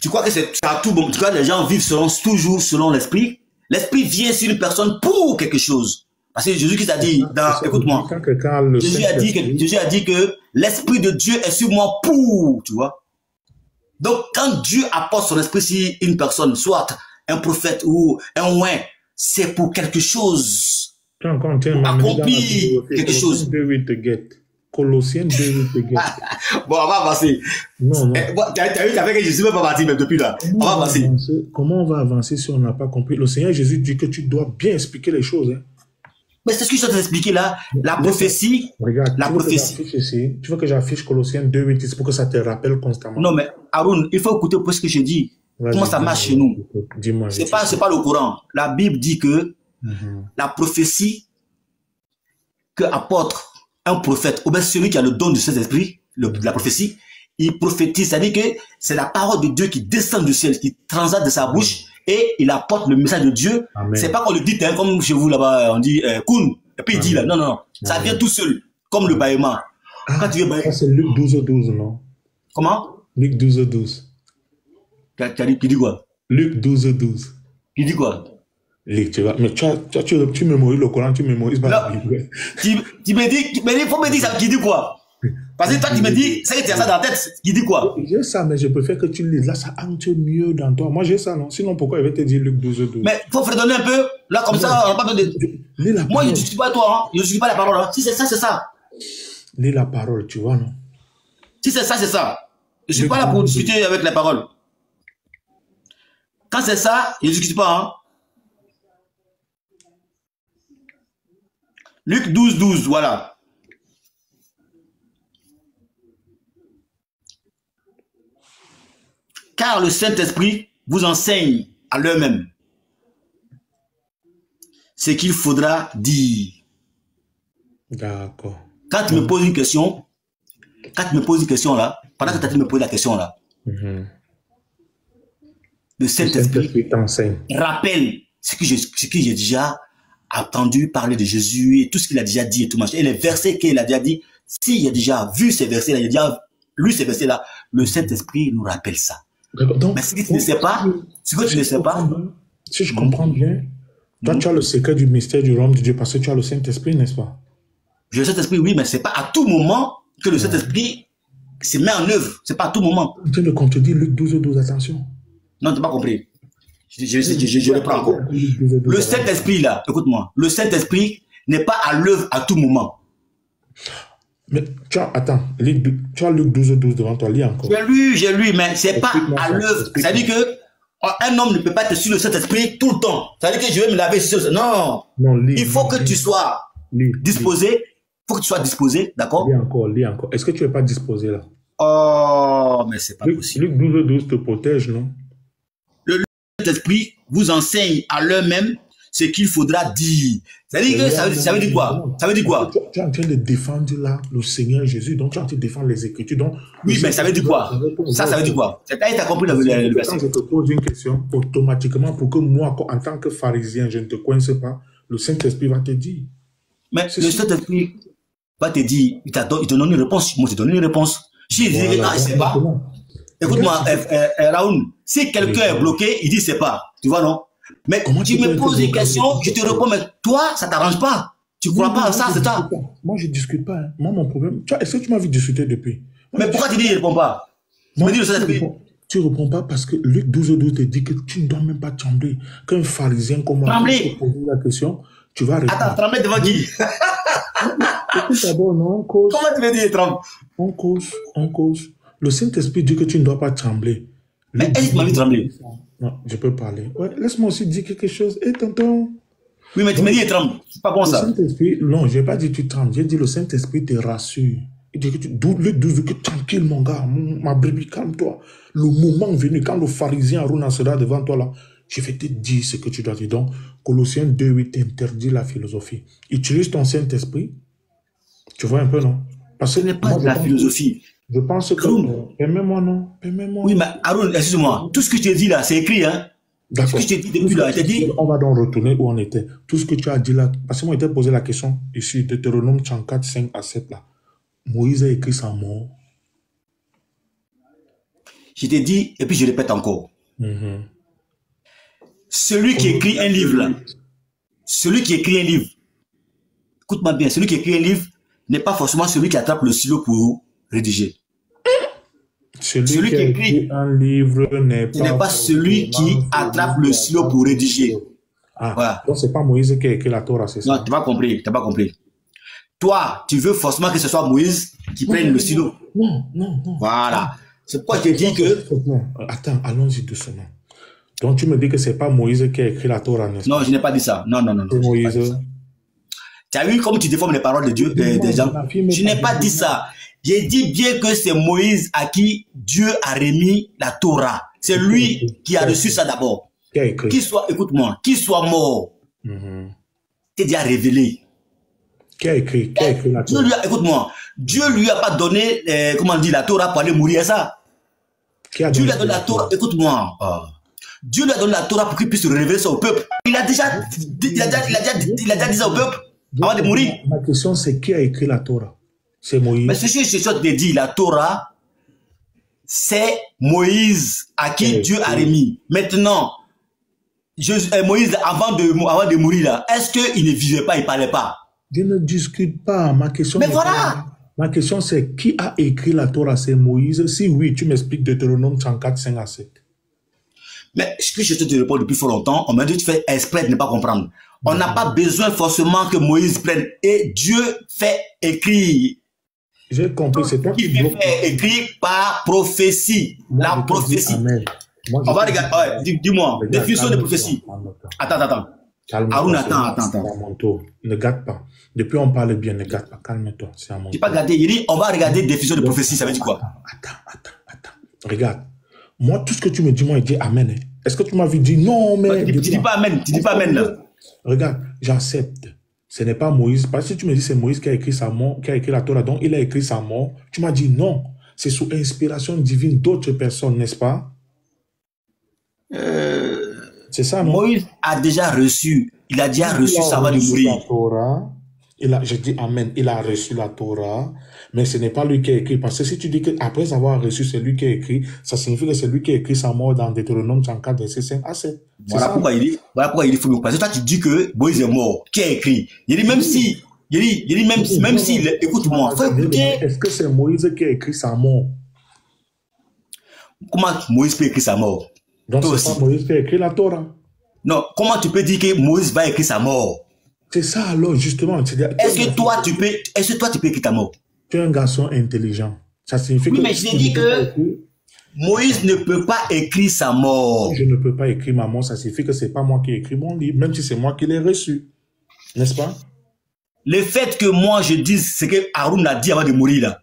Tu crois que c'est à tout bon? Tu crois que les gens vivent toujours selon l'esprit? L'esprit vient sur une personne pour quelque chose. Parce que Jésus qui t'a dit, écoute-moi, Jésus a dit que l'esprit de Dieu est sur moi pour, tu vois. Donc, quand Dieu apporte son esprit sur une personne, soit un prophète ou un oint, c'est pour quelque chose. Pour accomplir quelque chose. Colossiens 2, Bon, on va avancer. Non. Tu as vu qu'avec Jésus ne va pas partir même depuis là. On va avancer. Comment on va avancer si on n'a pas compris? Le Seigneur Jésus dit que tu dois bien expliquer les choses. Hein. Mais c'est ce que je vais t'expliquer là. La prophétie. Regarde, tu veux que j'affiche Colossiens 2, c'est pour que ça te rappelle constamment. Non, mais Haroun, il faut écouter ce que je dis. Comment ça marche chez nous? Dis-moi. C'est pas le Coran. La Bible dit que la prophétie que apporte un prophète, ou bien celui qui a le don de cet esprit, de la prophétie, il prophétise, c'est-à-dire que c'est la parole de Dieu qui descend du ciel, qui transite de sa bouche, et il apporte le message de Dieu. C'est pas qu'on le dit, hein, comme chez vous là-bas, on dit Koun, et puis il dit là, non, ça vient tout seul, comme le bâillement. Quand tu veux c'est Luc 12, non? Comment? Luc 12. Qui dit quoi? Luc 12. Qui dit quoi? Mais tu mémorises le Coran, tu mémorises pas la Bible. Tu me dis, il faut me dire ça, qui dit quoi? Parce que toi, tu me dis, c'est que tu as ça dans la tête, qui dit quoi? J'ai ça, mais je préfère que tu lises. Là, ça entre mieux dans toi. Moi, j'ai ça, non? Sinon, pourquoi il va te dire Luc 12? Mais il faut fredonner un peu. Là, comme ça, on n'a pas besoin de... Moi, je ne discute pas toi, hein. Je ne discute pas la parole. Hein. Si c'est ça, c'est ça. Lis la parole, tu vois, non? Si c'est ça, c'est ça. Je ne suis pas là pour discuter avec la parole. Quand c'est ça, je ne discute pas, hein. Luc 12, voilà. Car le Saint-Esprit vous enseigne à l'heure même ce qu'il faudra dire. D'accord. Quand tu me poses une question, là, pendant que tu as train de me poser la question là, le Saint-Esprit t'enseigne. Rappelle ce que j'ai déjà entendu parler de Jésus et tout ce qu'il a déjà dit et tout machin. Et les versets qu'il a déjà dit, s'il a déjà vu ces versets-là, il a déjà lu ces versets-là, le Saint-Esprit nous rappelle ça. Donc, mais ce que tu ne sais pas, si je comprends bien, toi tu as le secret du mystère du royaume de Dieu parce que tu as le Saint-Esprit, n'est-ce pas? J'ai le Saint-Esprit, oui, mais c'est pas à tout moment que le Saint-Esprit se met en œuvre. C'est pas à tout moment. Tu le contredis, Luc 12, attention. Non, tu n'as pas compris. Je le prends encore. Le Saint-Esprit, là, écoute-moi. Le Saint-Esprit n'est pas à l'œuvre à tout moment. Mais tu as, attends, tu as Luc 12 devant toi, lis encore. J'ai lu, mais c'est pas à l'œuvre. Ça veut dire que un homme ne peut pas être sur le Saint-Esprit tout le temps. Ça veut dire que je vais me laver sur non. Il faut que tu sois disposé. Il faut que tu sois disposé, d'accord? Lis encore. Est-ce que tu n'es pas disposé là? Oh, mais c'est pas possible. Luc 12 te protège, non? Le Saint-Esprit vous enseigne à l'heure même ce qu'il faudra dire. Ça veut dire que ça veut dire quoi? Ça veut dire quoi? Tu es en train de défendre là le Seigneur Jésus, donc tu es en train de défendre les Écritures. Donc, oui, mais ça veut dire quoi? Ça veut dire quoi? C'est quand tu as compris le verset. Quand je te pose une question, automatiquement, pour que moi, en tant que pharisien, je ne te coince pas, le Saint-Esprit va te dire. Mais le Saint-Esprit va te dire, il te donne une réponse. Moi, je te donne une réponse. Si je dis, non, il ne sait pas. Écoute-moi, Raoul, si quelqu'un est bloqué, il dit, c'est pas. Tu vois, non? Mais tu me poses une question, je te réponds, mais toi, ça ne t'arrange pas. Tu ne crois pas à ça, c'est ça? Moi, je ne discute pas. Hein. Moi, mon problème, est-ce que tu m'as vu discuter depuis? Mais pourquoi tu dis qu'il ne répond pas? Tu ne réponds pas parce que Luc 12 te dit que tu ne dois même pas trembler. Qu'un pharisien comme moi, te poser la question, tu vas répondre. Attends, trembler devant qui? Écoute d'abord, non, on cause. Comment tu veux dire tremble? On cause. Le Saint-Esprit dit que tu ne dois pas trembler. Mais est-ce que tu m'as vu trembler? Non, je peux parler. Ouais, laisse-moi aussi dire quelque chose. Et tonton. Oui, mais tu me dis il tremble. C'est pas bon ça. Non, je n'ai pas dit tu trembles. J'ai dit le Saint-Esprit te rassure. Il dit que tu que tranquille, mon gars. Ma brebis, calme-toi. Le moment venu, quand le pharisien Aruna sera devant toi là, je vais te dire ce que tu dois dire. Donc, Colossiens 2:8 interdit la philosophie. Utilise ton Saint-Esprit. Tu vois un peu, non? Parce que ce n'est pas de la philosophie. Je pense que... Permets-moi, non? Permets-moi. Oui, mais Aaron, excuse-moi. Tout ce que je t'ai dit là, c'est écrit, hein? D'accord. Ce que je t'ai dit depuis là, je t'ai dit... On va donc retourner où on était. Tout ce que tu as dit là, parce que moi, je t'ai posé la question ici, Deutéronome 34, 5 à 7 là. Moïse a écrit sa mort. Je t'ai dit, et puis je répète encore. Celui qui écrit un livre là, écoute-moi bien, celui qui écrit un livre n'est pas forcément celui qui attrape le stylo pour rédiger. Celui qui écrit un livre n'est pas celui qui attrape le stylo pour rédiger. Voilà. Donc c'est pas Moïse qui a écrit la Torah, c'est ça? Non, tu n'as pas compris. Toi, tu veux forcément que ce soit Moïse qui prenne le stylo. Non. Voilà. C'est pourquoi je te dis que... Attends, allons-y doucement. Donc tu me dis que c'est pas Moïse qui a écrit la Torah, n'est-ce pas? Non, je n'ai pas dit ça. Non. C'est Moïse. Tu as vu comme tu déformes les paroles de Dieu, des gens? Je n'ai pas dit ça. J'ai dit bien que c'est Moïse à qui Dieu a remis la Torah. C'est lui qui a reçu ça d'abord. Écoute-moi, qu'il soit mort, t'es déjà révélé. Qui a écrit la Torah? Écoute-moi, Dieu lui a pas donné, comment on dit, la Torah pour aller mourir à ça. Dieu lui a donné la Torah, écoute-moi. Dieu lui a donné la Torah pour qu'il puisse révéler ça au peuple. Il a déjà dit ça au peuple avant de mourir. Ma question c'est qui a écrit la Torah? C'est Moïse. Mais ce que je te dis, la Torah, c'est Moïse à qui Dieu a remis. Maintenant, Moïse, avant de mourir, là, est-ce qu'il ne vivait pas, il ne parlait pas? Je ne discute pas. Ma question. Mais voilà! Ma question, c'est qui a écrit la Torah? C'est Moïse? Si oui, tu m'expliques Deutéronome 34, 5 à 7. Mais ce que je te réponds depuis fort longtemps, on m'a dit que tu fais exprès de ne pas comprendre. On n'a pas besoin forcément que Moïse prenne. Et Dieu fait écrire. J'ai compris, c'est toi qui fait écrit par prophétie. La prophétie. On va regarder. Dis-moi, définition de prophétie. Attends. Arun, attends. Ne gâte pas. Depuis on parle bien, ne gâte pas. Calme-toi. C'est à mon tour. Tu n'as pas gâté. Il dit, on va regarder définition de prophétie. Ça veut dire quoi? Attends. Regarde. Moi, tout ce que tu me dis, moi, je dis Amen. Est-ce que tu m'avais dit non, mais... Tu dis pas Amen. Tu dis pas Amen, là. Regarde, j'accepte. Ce n'est pas Moïse. Parce que tu me dis c'est Moïse qui a écrit sa mort, qui a écrit la Torah, donc il a écrit sa mort. Tu m'as dit non. C'est sous inspiration divine d'autres personnes, n'est-ce pas? C'est ça, non? Moïse a déjà reçu. Il a déjà reçu ça avant de mourir. Je dis Amen. Il a reçu la Torah, mais ce n'est pas lui qui a écrit. Parce que si tu dis qu'après avoir reçu, c'est lui qui a écrit, ça signifie que c'est lui qui a écrit sa mort dans Deutéronome 34, verset 5 à 7. Voilà pourquoi il dit, parce que toi tu dis que Moïse est mort. Qui a écrit? Il dit même si Il dit même s'il... Écoute-moi, faut écouter. Est-ce que c'est Moïse qui a écrit sa mort? Comment Moïse peut écrire sa mort? Donc c'est pas Moïse qui a écrit la Torah. Non, comment tu peux dire que Moïse va écrire sa mort? C'est ça alors, justement. Est-ce que toi, tu peux écrire ta mort? Tu es un garçon intelligent. Ça signifie que... Oui, mais je t'ai dit que Moïse ne peut pas écrire sa mort. Si je ne peux pas écrire ma mort, ça signifie que c'est pas moi qui ai écrit mon livre, même si c'est moi qui l'ai reçu. N'est-ce pas? Le fait que moi je dise ce que Haroun a dit avant de mourir là,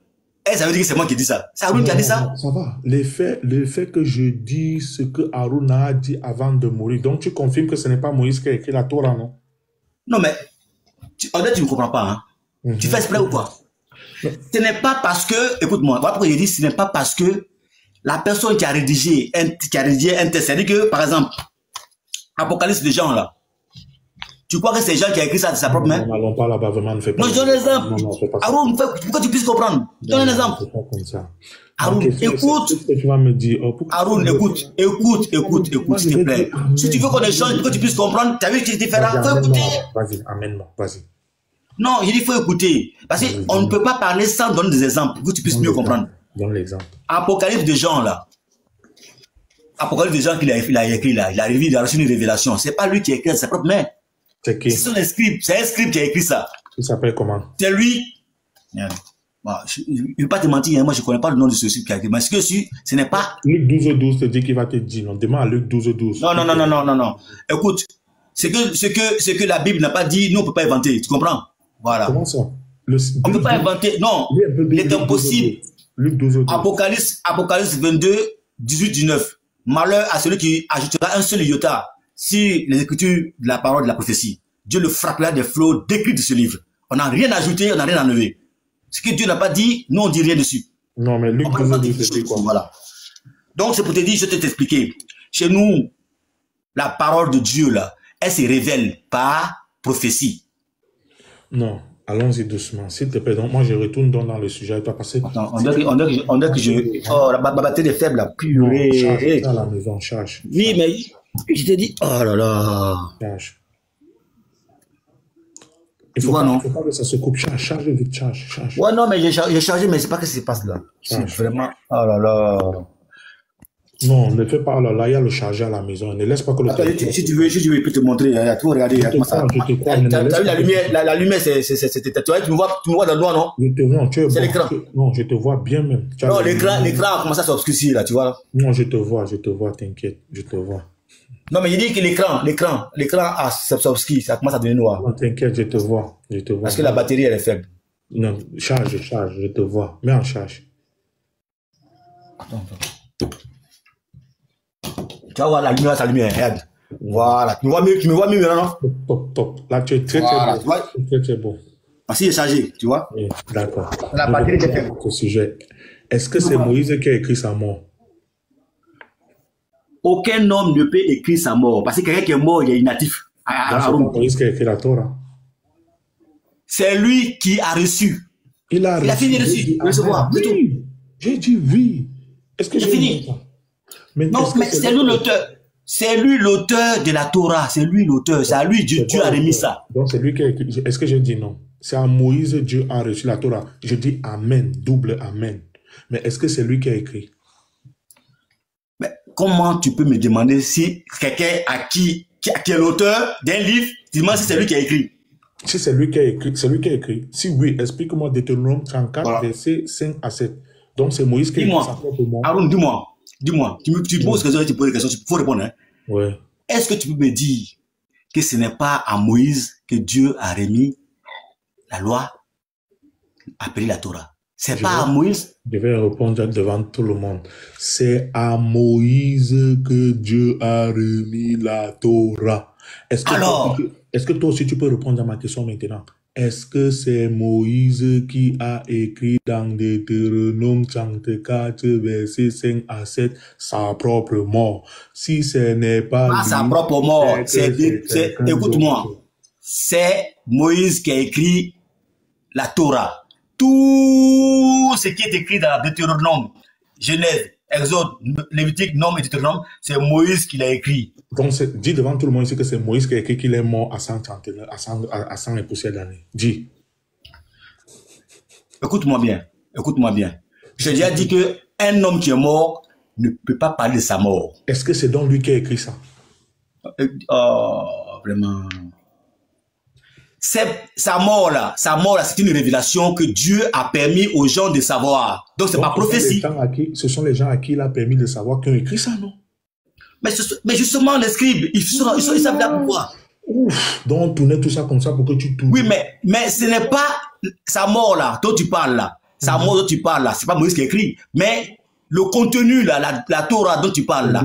ça veut dire que c'est moi qui dis ça. C'est Haroun qui a dit ça? Non, ça va. Le fait que je dis ce que Haroun a dit avant de mourir, donc tu confirmes que ce n'est pas Moïse qui a écrit la Torah, non? Non, mais tu ne comprends pas. Hein? Tu fais exprès ou quoi? Ce n'est pas parce que, écoute-moi, voilà pourquoi je dis, ce n'est pas parce que la personne qui a rédigé un texte, c'est-à-dire que, par exemple, Apocalypse des gens là, tu crois que c'est Jean qui a écrit ça de sa propre main? N'allons pas là-bas, vraiment, ne fais pas. Non, je donne un exemple. Haroun, pour que tu puisses comprendre. Je donne un exemple. Haroun, écoute. Tu vas me dire, Haroun, écoute, s'il te plaît. Si tu veux qu'on échange, pour que tu puisses comprendre, tu as vu que tu es différent, faut écouter. Vas-y, amène-moi, vas-y. Non, il dit faut écouter. Parce qu'on ne peut pas parler sans donner des exemples, pour que tu puisses mieux comprendre. Donne l'exemple. Apocalypse de Jean, là. Apocalypse de Jean qu'il a écrit, là. Il a reçu une révélation. C'est pas lui qui a écrit de sa propre main. C'est qui? C'est un scribe qui a écrit ça. Il s'appelle comment? C'est lui. Bon, je ne vais pas te mentir, hein, moi je ne connais pas le nom de ce scribe qui a écrit. Mais ce n'est pas... Luc 12:12 te dit qu'il va te dire. Non, demande à Luc 12:12. Non. Écoute, ce que la Bible n'a pas dit, nous on ne peut pas inventer. Tu comprends? Voilà. Comment ça? On ne peut pas inventer. Non, il est impossible. Luc 12:12. Apocalypse 22, 18-19. Malheur à celui qui ajoutera un seul iota sur les écritures de la parole de la prophétie. Dieu le frappera des flots décrits de ce livre. On n'a rien ajouté, on n'a rien enlevé. Ce que Dieu n'a pas dit, nous on dit rien dessus. Non, mais Luc 12:12, c'est quoi? Voilà. Donc c'est pour te dire, je vais t'expliquer. Chez nous, la parole de Dieu là, elle se révèle par prophétie. Non, allons-y doucement. S'il te plaît, donc moi je retourne dans le sujet. Pas passer. Attends, on dirait que je... Oh, la batterie est faible, la purée. Charge à la maison, charge. Oui, mais je t'ai dit, oh là là. Charge. Tu vois, non? Il faut pas que ça se coupe. Charge vite, charge. Ouais, non, mais j'ai chargé, mais c'est pas que ça se passe là. C'est vraiment, oh là là. Non, ne fais pas, oh là là, il y a le chargeur à la maison. Ne laisse pas que le... Attends, si tu veux, je peux te montrer. Tu vas regarder. Je te crois. T'as vu la lumière, tu me vois dans le noir, non? Je te vois, tu es bon. C'est l'écran. Non, je te vois bien même. Non, l'écran a commencé à s'obscurcir là, tu vois là. Non, je te vois, t'inquiète, je te vois. Non, mais il dit que l'écran s'obscure, ça commence à devenir noir. Non, t'inquiète, je te vois. Parce que la batterie, elle est faible. Non, charge, je te vois. Mets en charge. Attends. Tu vas voir la lumière s'allumer, regarde. Voilà, tu me vois mieux maintenant, non? Top. Là, tu es très bon. Parce qu'il est chargé, tu vois? Oui, d'accord. La batterie est faible. Sujet. Est-ce que c'est Moïse qui a écrit sa mort? Aucun homme ne peut écrire sa mort. Parce que quelqu'un qui est mort, il est inactif. C'est Moïse qui a écrit la Torah. C'est lui qui a reçu. Il a fini de recevoir. J'ai dit oui. Est-ce que j'ai fini? Non, mais c'est lui l'auteur. C'est lui l'auteur de la Torah. C'est lui l'auteur. C'est à lui Dieu a remis ça. Donc c'est lui qui a écrit. Est-ce que je dis non? C'est à Moïse Dieu a reçu la Torah. Je dis amen, double amen. Mais est-ce que c'est lui qui a écrit? Mais comment tu peux me demander si quelqu'un qui est l'auteur d'un livre, tu demandes si c'est lui qui a écrit? Si c'est lui qui a écrit, c'est lui qui a écrit. Si oui, explique-moi Deutéronome 34, voilà. Versets 5 à 7. Donc c'est Moïse qui a écrit sa propre mort. Aaron, dis-moi. Tu poses des questions, il faut répondre. Hein? Ouais. Est-ce que tu peux me dire que ce n'est pas à Moïse que Dieu a remis la loi, appelée la Torah? C'est pas à Moïse? Je vais répondre devant tout le monde. C'est à Moïse que Dieu a remis la Torah. Est-ce que toi aussi tu peux répondre à ma question maintenant? Est-ce que c'est Moïse qui a écrit dans Deutéronome 34, versets 5 à 7, sa propre mort? Si ce n'est pas lui, sa propre mort, écoute-moi, c'est Moïse qui a écrit la Torah. Tout ce qui est écrit dans Deutéronome, Genèse, Exode, Lévitique, Nom et Deutéronome, c'est Moïse qui l'a écrit. Donc, dis devant tout le monde ici que c'est Moïse qui a écrit qu'il est mort à 100 et poussières d'années. Dis. écoute-moi bien. Écoute-moi bien. J'ai déjà dit que un homme qui est mort ne peut pas parler de sa mort. Est-ce que c'est donc lui qui a écrit ça? Oh, vraiment. Sa mort là, c'est une révélation que Dieu a permis aux gens de savoir. Donc c'est pas prophétie. Ce sont les gens à qui il a permis de savoir qui ont écrit ça, non? Mais justement, les scribes, ils savent là pourquoi. Ouf, donc on tournait tout ça comme ça pour que tu tournes. Oui, mais ce n'est pas sa mort là, dont tu parles là. Sa mort dont tu parles là, c'est pas Moïse qui a écrit. Mais le contenu là, la Torah dont tu parles là,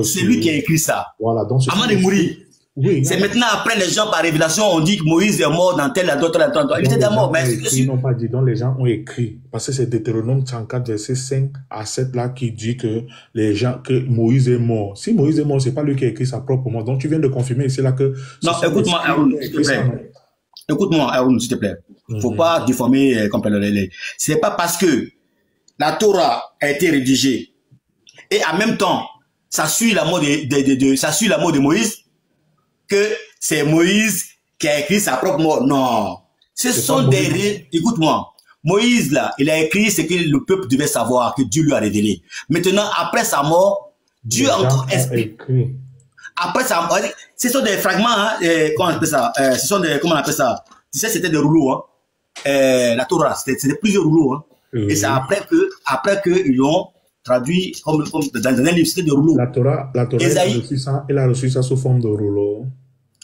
c'est lui qui a écrit ça. Voilà, donc avant de mourir. Oui, c'est maintenant après les gens par révélation on dit que Moïse est mort dans tel d'autre. Il était mort, mais ils n'ont pas dit, donc les gens ont écrit. Parce que c'est Deutéronome 34, verset 5 à 7 là qui dit que les gens, que Moïse est mort. Si Moïse est mort, c'est pas lui qui a écrit sa propre mort. Donc tu viens de confirmer ici là que. Non, écoute-moi, Aaron, s'il te plaît. Écoute-moi, Aaron, s'il te plaît. Faut pas diffamer c'est pas parce que la Torah a été rédigée et en même temps ça suit la mort de Moïse que c'est Moïse qui a écrit sa propre mort. Non. Ce sont des... Écoute-moi. Moïse, là, il a écrit ce que le peuple devait savoir, que Dieu lui a révélé. Maintenant, après sa mort, Dieu a encore expliqué. Après sa mort, ce sont des fragments, hein, comment on appelle ça? Ce sont des... Comment on appelle ça? Tu sais, c'était des rouleaux, hein. La Torah, c'était plusieurs rouleaux, hein. Et c'est après que ils l'ont traduit comme dans un livre, c'était des rouleaux. La Torah elle a reçu ça sous forme de rouleau.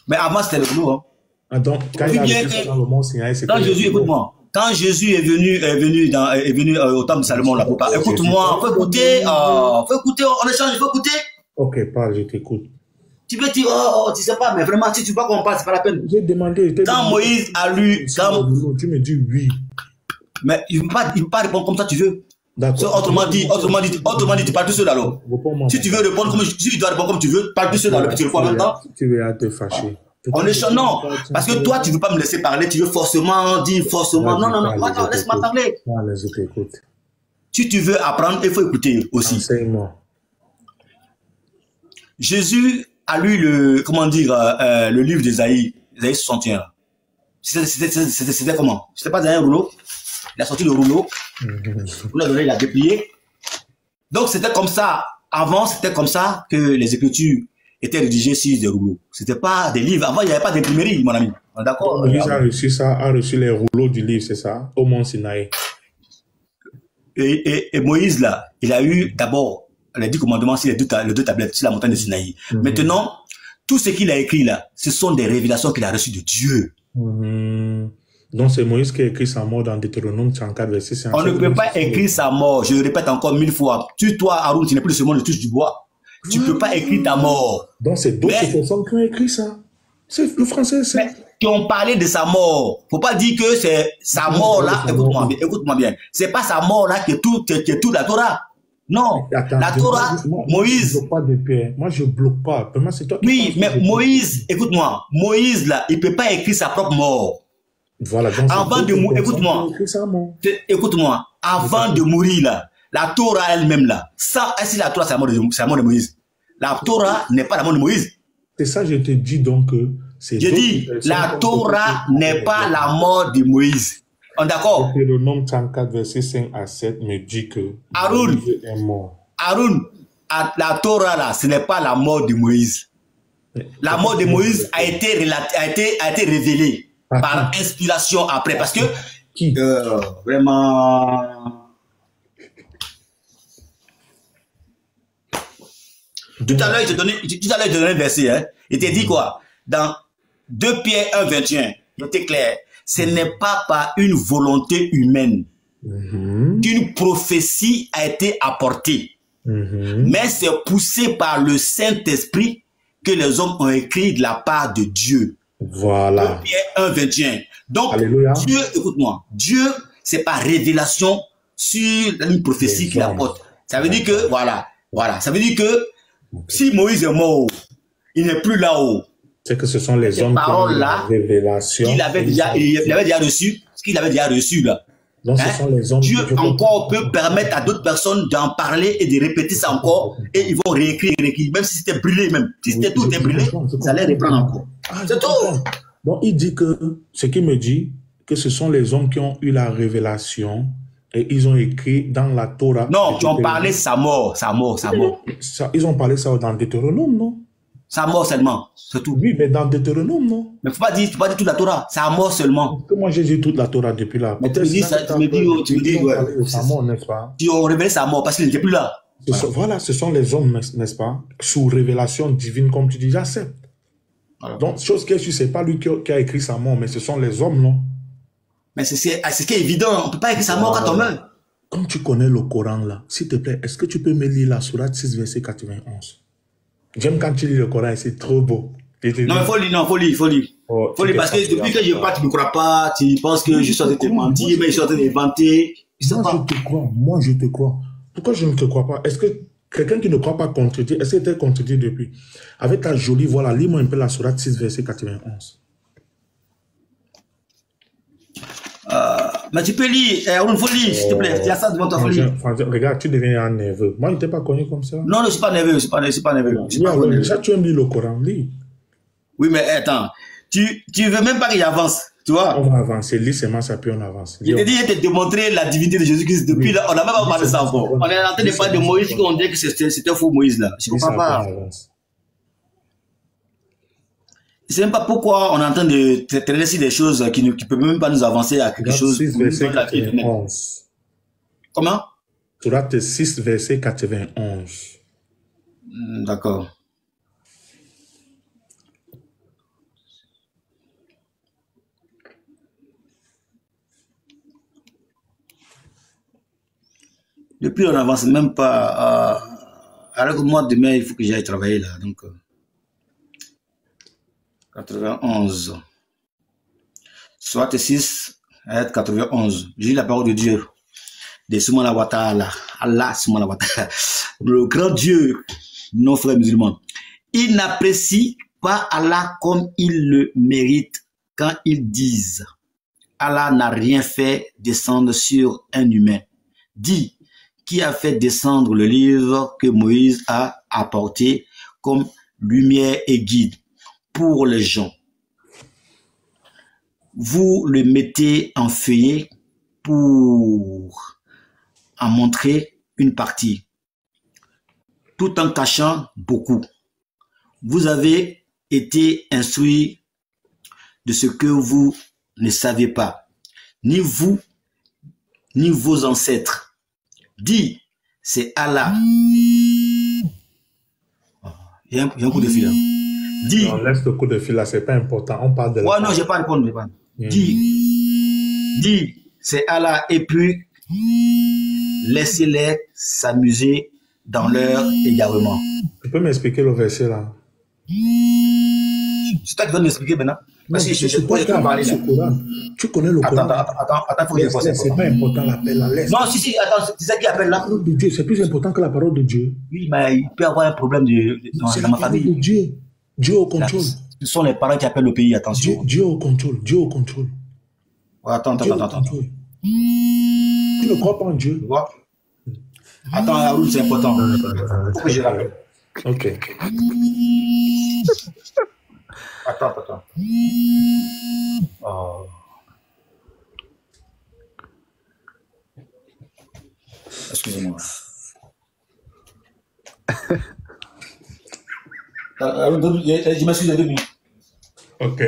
Mais avant, c'était le rouleau. Hein. Ah, donc, quand il a reçu ça dans le mont Sinaï, c'était quand Jésus, écoute-moi, quand Jésus est venu au temple de Salomon, là, écoute-moi, faut écouter, on échange, il faut écouter. Ok, parle, je t'écoute. Tu peux dire, tu sais pas, mais vraiment, si tu vois qu'on parle, c'est pas la peine. J'ai demandé. Quand Moïse a lu, tu me dis oui. Mais il ne peut pas répondre comme ça, tu veux. Autrement dit, tu parles tout seul alors. Si tu veux répondre si tu dois répondre comme tu veux, parle tout seul alors, tu réponds en même temps. Tu vas te fâcher. Non, parce que toi, tu ne veux pas me laisser parler, tu veux forcément dire forcément. Non, laisse-moi parler. Je t'écoute. Si tu veux apprendre, il faut écouter aussi. Enseigne-moi. Jésus a lu le livre d'Ésaïe, Ésaïe 61. C'était comment? C'était pas dans un rouleau. Il a sorti le rouleau. Il a déplié. Donc, c'était comme ça. Avant, c'était comme ça que les écritures étaient rédigées sur des rouleaux. C'était pas des livres. Avant, il n'y avait pas d'imprimerie, mon ami. D'accord? Moïse a reçu les rouleaux du livre, c'est ça? Au mont Sinaï. Et Moïse, là, il a eu d'abord les 10 commandements sur les deux tablettes, sur la montagne de Sinaï. Maintenant, tout ce qu'il a écrit là, ce sont des révélations qu'il a reçues de Dieu. Donc c'est Moïse qui a écrit sa mort dans Deutéronome 34, verset 5. On ne peut pas écrire sa mort, je le répète encore 1000 fois. Toi, Haroun, tu n'es plus de ce monde, tu touches du bois. Tu ne peux pas écrire ta mort. Donc c'est d'autres personnes qui ont écrit ça. C'est le français, c'est... Qui ont parlé de sa mort. Faut pas dire que c'est sa mort là, écoute-moi bien. C'est pas sa mort là qui est tout la Torah. Non, attends, la Torah, Moïse... Je ne bloque pas de paix. Moi, je ne bloque pas. C'est toi qui mais Moïse, écoute-moi, Moïse, là, il ne peut pas écrire sa propre mort. Voilà, donc avant de mourir, écoute-moi, avant de mourir, là, la Torah elle-même, là, ça, si la Torah, c'est la mort de Moïse. La Torah n'est pas la mort de Moïse. C'est ça, je te dis donc que... Je dis, la Torah n'est pas la mort de Moïse. D'accord? Le nom 34, verset 5 à 7 me dit que Haroun, la Torah là, ce n'est pas la mort de Moïse. La mort de Moïse a été révélée par inspiration après. Parce que vraiment... Tout à l'heure, je te donnais un verset. Hein. Il t'a dit quoi? Dans 2 Pierre 1, 21, c'était clair. Ce n'est pas par une volonté humaine qu'une prophétie a été apportée. Mais c'est poussé par le Saint-Esprit que les hommes ont écrit de la part de Dieu. Voilà. 2 Pierre 1, 21. Donc, Alléluia. Dieu, écoute-moi, Dieu, c'est par révélation sur une prophétie qu'il apporte. Ça veut dire que, voilà, ça veut dire que si Moïse est mort, il n'est plus là-haut. C'est que ce sont les hommes qui ont la révélation. Il avait déjà reçu, ce qu'il avait déjà reçu là. Donc, ce sont les hommes. Dieu encore peut permettre à d'autres personnes d'en parler et de répéter ça encore, et ils vont réécrire, même si c'était brûlé même. Si c'était tout était brûlé, ça allait reprendre encore. C'est tout. Donc, il dit que, ce qu'il me dit, que ce sont les hommes qui ont eu la révélation et ils ont écrit dans la Torah. Non, tu en parlais sa mort. Ils ont parlé ça dans Deutéronome, non? Sa mort seulement, c'est tout. Oui, mais dans Deutéronome, non? Mais faut pas dire toute la Torah, sa mort seulement. Parce que moi, j'ai dit toute la Torah depuis là. Mais tu me dis, ouais. Sa mort, n'est-ce pas? Tu as révélé sa mort parce qu'il n'était plus là. Voilà, ce sont les hommes, n'est-ce pas? Sous révélation divine, comme tu dis, j'accepte. Voilà. Donc, chose que tu sais pas lui qui a écrit sa mort, mais ce sont les hommes, non? Mais c'est ce qui est évident, on ne peut pas écrire sa mort quand on meurt. Comme tu connais le Coran là, s'il te plaît, est-ce que tu peux me lire la sourate 6, verset 91? J'aime quand tu lis le Coran, c'est trop beau. Non, mais faut lire. Oh, faut lire parce que depuis que je parle, tu ne me crois pas, tu penses que je suis en train de te mentir, mais je suis en train d'inventer. Moi, je te crois. Pourquoi je ne te crois pas? Est-ce que quelqu'un qui ne croit pas contredit, est-ce que tu es contredit depuis? Avec ta jolie voix là, lis-moi un peu la sourate 6, verset 91. Mais tu peux lire, il faut lire, s'il te plaît. Tu as ça devant toi, faut lire. Regarde, tu deviens un nerveux. Moi, je n'étais pas connu comme ça. Non, je ne suis pas nerveux, Déjà, tu aimes lire le Coran, lis. Oui, mais attends, tu veux même pas qu'il avance, tu vois. On va avancer, lis seulement ça, puis on avance. Je t'ai dit, je t'ai démontré la divinité de Jésus-Christ. Depuis là, on n'a même pas parlé de ça encore. On est en train de parler de Moïse, on dit que c'était faux Moïse là. Je ne comprends pas. Je ne sais même pas pourquoi on est en train de traiter sur des choses qui ne peuvent même pas nous avancer à quelque chose. 6, verset 91. Comment? Sourate 6, verset 91. D'accord. Depuis, on n'avance même pas. Alors que moi, demain, il faut que j'aille travailler là. Donc, 91. Soit 6, 91. J'ai la parole de Dieu. De Soumana Watala. Allah Soumana Watala. Le grand Dieu, nos frères musulmans. Ils n'apprécient pas Allah comme ils le méritent quand ils disent Allah n'a rien fait descendre sur un humain. Dit qui a fait descendre le livre que Moïse a apporté comme lumière et guide pour les gens. Vous le mettez en feuillet pour en montrer une partie, tout en cachant beaucoup. Vous avez été instruit de ce que vous ne savez pas, ni vous, ni vos ancêtres. Dit, c'est Allah. Il y a un coup de fil là. Dit. Non, laisse le coup de fil là, c'est pas important. On parle de la. Ouais, non, je vais pas répondre. Dit, c'est Allah. Et puis, laissez-les s'amuser dans leur égarement. Tu peux m'expliquer le verset là? C'est toi qui vas m'expliquer maintenant. Parce que je peux parler là. Tu connais le Coran. Attends, faut que je fasse. C'est pas important l'appel là. Non, si, attends, c'est ça qui appelle là. La parole de Dieu, c'est plus important que la parole de Dieu. Oui, mais il peut y avoir un problème dans ma famille. De Dieu. Dieu au contrôle. Ce sont les parents qui appellent le pays, attention. Dieu au contrôle. Dieu au contrôle. Ouais, attends. Tu ne crois pas en Dieu? Tu vois? Attends, Haroun, c'est important. Faut que je rappelle. Ok. Attends. Oh. Excusez-moi. Je m'excuse de 2 minutes. Ok.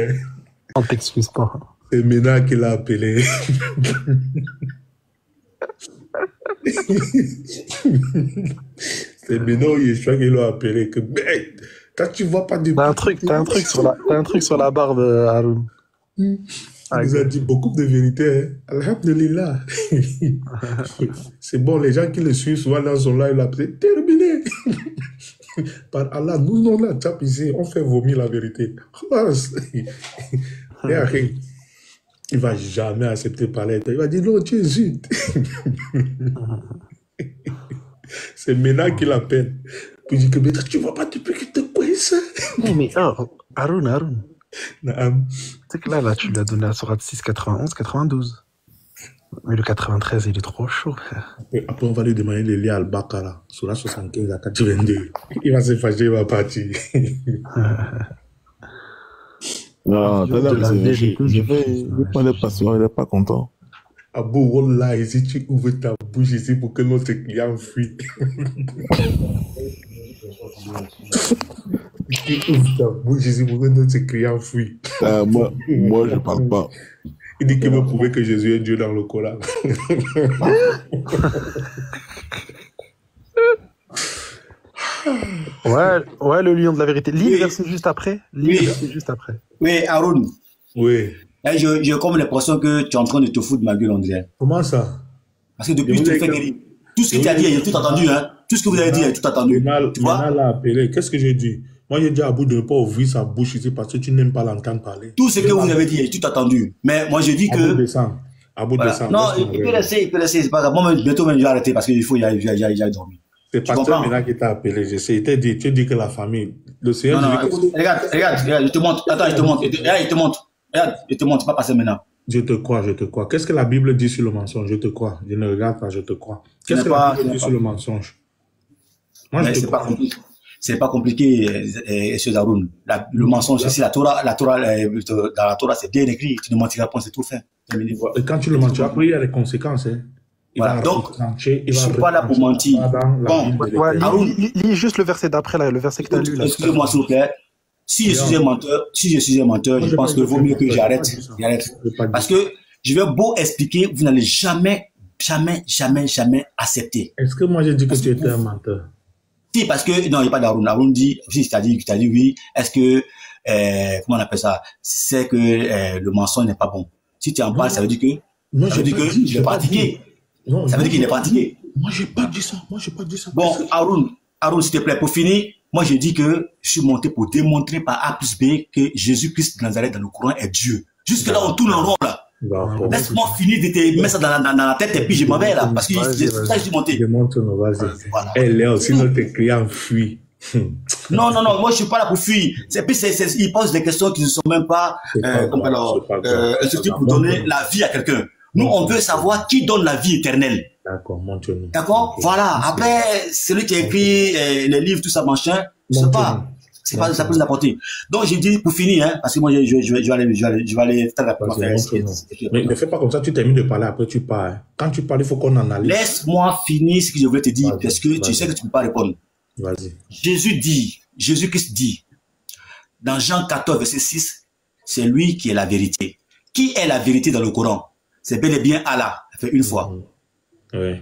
On t'excuse pas. C'est Ména qui l'a appelé. C'est Ména ou Yeshua qui l'a appelé. Que bête! Quand tu vois pas du. T'as un truc sur la barbe, Haroun. Il nous a dit beaucoup de vérités. Hein. Alhamdulillah. C'est bon, les gens qui le suivent souvent dans son live, là, c'est terminé. Par Allah, nous, on a tapé ici, on fait vomir la vérité. Il va jamais accepter parler. Il va dire non, tu es juste. C'est Ména qui l'appelle. Puis il dit que tu vois pas depuis que tu te ça. Non, mais Haroun. Tu sais que là, tu lui as donné la sourate 6, 91, 92. Mais le 93, il est trop chaud, frère. Après, on va lui demander de lire Al-Baqarah, sur la 75 à 82. Il va se fâcher, il va partir. Non, Dieu de la vérité. on n'est pas sûr, il n'est pas content. Abou, wallah, ici, tu ouvres ta bouche ici pour que notre client fuit. Tu ouvres ta bouche ici pour que notre client fuit. Moi, je parle pas. Il dit qu'il veut prouver que Jésus est Dieu dans le Coran. Ouais, le lion de la vérité. Lis le verset juste après. Oui, Aaron. Oui. J'ai comme l'impression que tu es en train de te foutre de ma gueule, on dirait. Comment ça? Parce que depuis que je te fais guérir, tout ce que tu as dit, j'ai tout entendu, hein. Tout ce que vous avez dit, j'ai tout entendu. Tu vois? l'a appelé. Qu'est-ce que j'ai dit? Moi, j'ai dit à Abou de ne pas ouvrir sa bouche ici parce que tu n'aimes pas l'entendre parler. Tout ce que vous avez dit, j'ai tout entendu. Mais moi, je dis que... Abou descend. Non, il peut laisser, c'est pas grave. Moi, bientôt, même, je vais arrêter parce qu'il faut y aller dormir. C'est pasteur Mena qui t'a appelé. Je sais, tu dis que la famille, le Seigneur... Non, écoute, regarde, je te montre. Attends, je te montre. Regarde, je te montre, pas passer maintenant. Je te crois. Qu'est-ce que la Bible dit sur le mensonge? Je te crois. Je ne regarde pas, je te crois. Qu'est-ce que la Bible dit sur le mensonge? Moi, je te crois. C'est pas compliqué, M. Zaroun. Le mensonge, c'est dans la Torah, c'est bien écrit. Tu ne mentiras pas, c'est tout fait. Et quand tu le mentiras, après, il y a des conséquences. Hein. Voilà, donc, je ne suis pas là pour mentir. Bon, lis juste le verset d'après, là, le verset que tu as lu. Excusez-moi, s'il vous plaît. Si je suis un menteur, je pense qu'il vaut mieux que j'arrête. Parce que je vais beau expliquer, vous n'allez jamais accepter. Est-ce que moi j'ai dit que tu étais un menteur? Si, parce que, non, il n'y a pas d'Aaron. Aaron dit, si, tu as dit oui, est-ce que, comment on appelle ça? C'est que le mensonge n'est pas bon. Si tu en parles, ça veut dire que, je l'ai pratiqué. Ça veut dire qu'il est pratiqué. Moi, j'ai pas dit ça. Bon, Aaron, s'il te plaît, pour finir, moi, je dis que je suis monté pour démontrer par A plus B que Jésus-Christ de Nazareth dans le Coran est Dieu. Jusque là, on tourne en rond, là. Laisse-moi finir de te mettre ça dans la tête et puis je m'en vais, là. Parce que c'est ça que je suis monté. Démontre-nous, vas-y. Voilà. Et Léo, sinon tes clients fuient. Non, moi, je suis pas là pour fuir. Ils posent des questions qui ne sont même pas, pour donner la vie à quelqu'un. Nous, on veut savoir qui donne la vie éternelle. D'accord, montre-nous. D'accord? Voilà. Après, celui qui a écrit les livres, tout ça, machin, je sais pas. C'est pas ça peut nous apporter. Donc, j'ai dit, pour finir, hein, parce que moi, je vais aller faire la première. Mais ne fais pas comme ça, tu termines de parler, après tu pars. Hein. Quand tu parles, il faut qu'on analyse. Laisse-moi finir ce que je voulais te dire, parce que tu sais que tu ne peux pas répondre. Vas-y. Jésus-Christ dit, dans Jean 14, verset 6, c'est lui qui est la vérité. Qui est la vérité dans le Coran? C'est bel et bien Allah, fait une fois. Oui.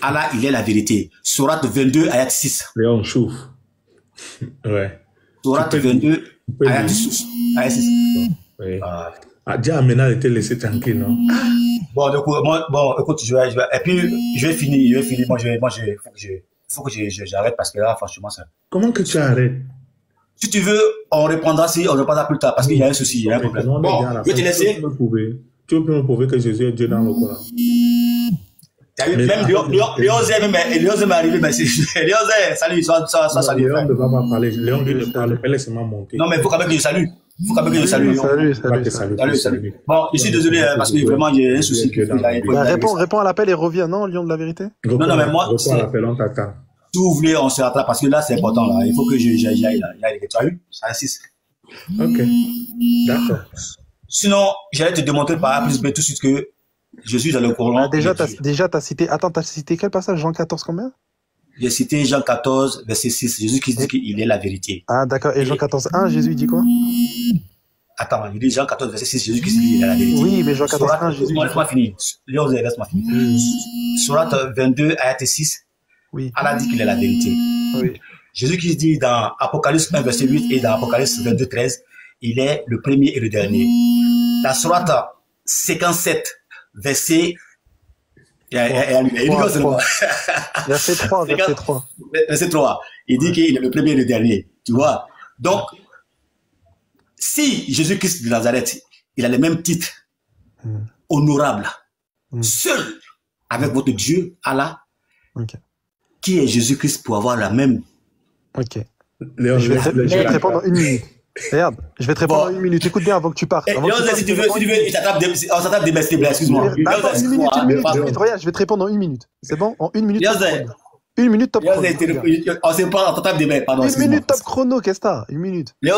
Allah, il est la vérité. Sourate 22, ayat 6. Léon chauffe. Ouais. Sourate 22, ayat 6. Oui. Dieu Amena était laissé tranquille, non? Bon, du coup, écoute, je vais, et puis, je vais finir. Moi, faut que j'arrête parce que là, franchement, ça. Comment que tu arrêtes? Si tu veux, on répondra plus tard parce qu'il y a un souci, il y a un problème. Bon, je vais te laisser. Tu peux me prouver que Jésus est Dieu dans le Coran? Même Léon m'est arrivé, mais c'est Léon, salut, salut. Léon ne va pas parler, Léon lui ne parle pas, laisse-moi monter. Non, mais il faut quand même que je salue. Salut. Bon, je suis désolé parce que vraiment j'ai un souci. Réponds à l'appel et reviens, non, Lion de la vérité? Non, mais moi, réponds à l'appel, on t'attend. Si vous voulez, on se rattrape parce que là, c'est important. Là. Il faut que j'aille là. Tu as vu? Ça insiste. Ok. D'accord. Sinon, j'allais te démontrer par A plus B tout de suite que Jésus dans le Coran. Déjà, t'as cité. Attends, t'as cité quel passage? Jean 14, combien? J'ai cité Jean 14, verset 6. Jésus qui dit qu'il est la vérité. Ah, d'accord. Et Jean 14, 1, Jésus dit quoi? Attends, il dit Jean 14, verset 6. Jésus qui dit qu'il est la vérité. Oui, mais Jean 14, 1, Jésus. Laisse-moi finir. Laisse-moi finir. Sourate 22, ayat 6. Oui. Allah dit qu'il est la vérité. Oui. Jésus qui dit dans Apocalypse 1, verset 8 et dans Apocalypse 22, 13, il est le premier et le dernier. La sourate 57, verset... Verset 3. Verset 3. Il dit qu'il est le premier et le dernier. Tu vois? Donc, si Jésus-Christ de Nazareth, il a les mêmes titres honorables, seul avec votre Dieu, Allah, qui est Jésus-Christ pour avoir la même... Ok. Je vais te répondre en 1 minute. Regarde, je vais te répondre en 1 minute. Écoute bien avant que tu partes. Si tu veux, on s'attrape des besties, excuse-moi. Attends, 1 minute. Regarde, je vais te répondre en 1 minute. C'est bon? En 1 minute. Une minute top Léon, chrono. on se parle en table demain, pardon. Une minute top chrono, qu'est-ce que t'as? Une minute. Léon,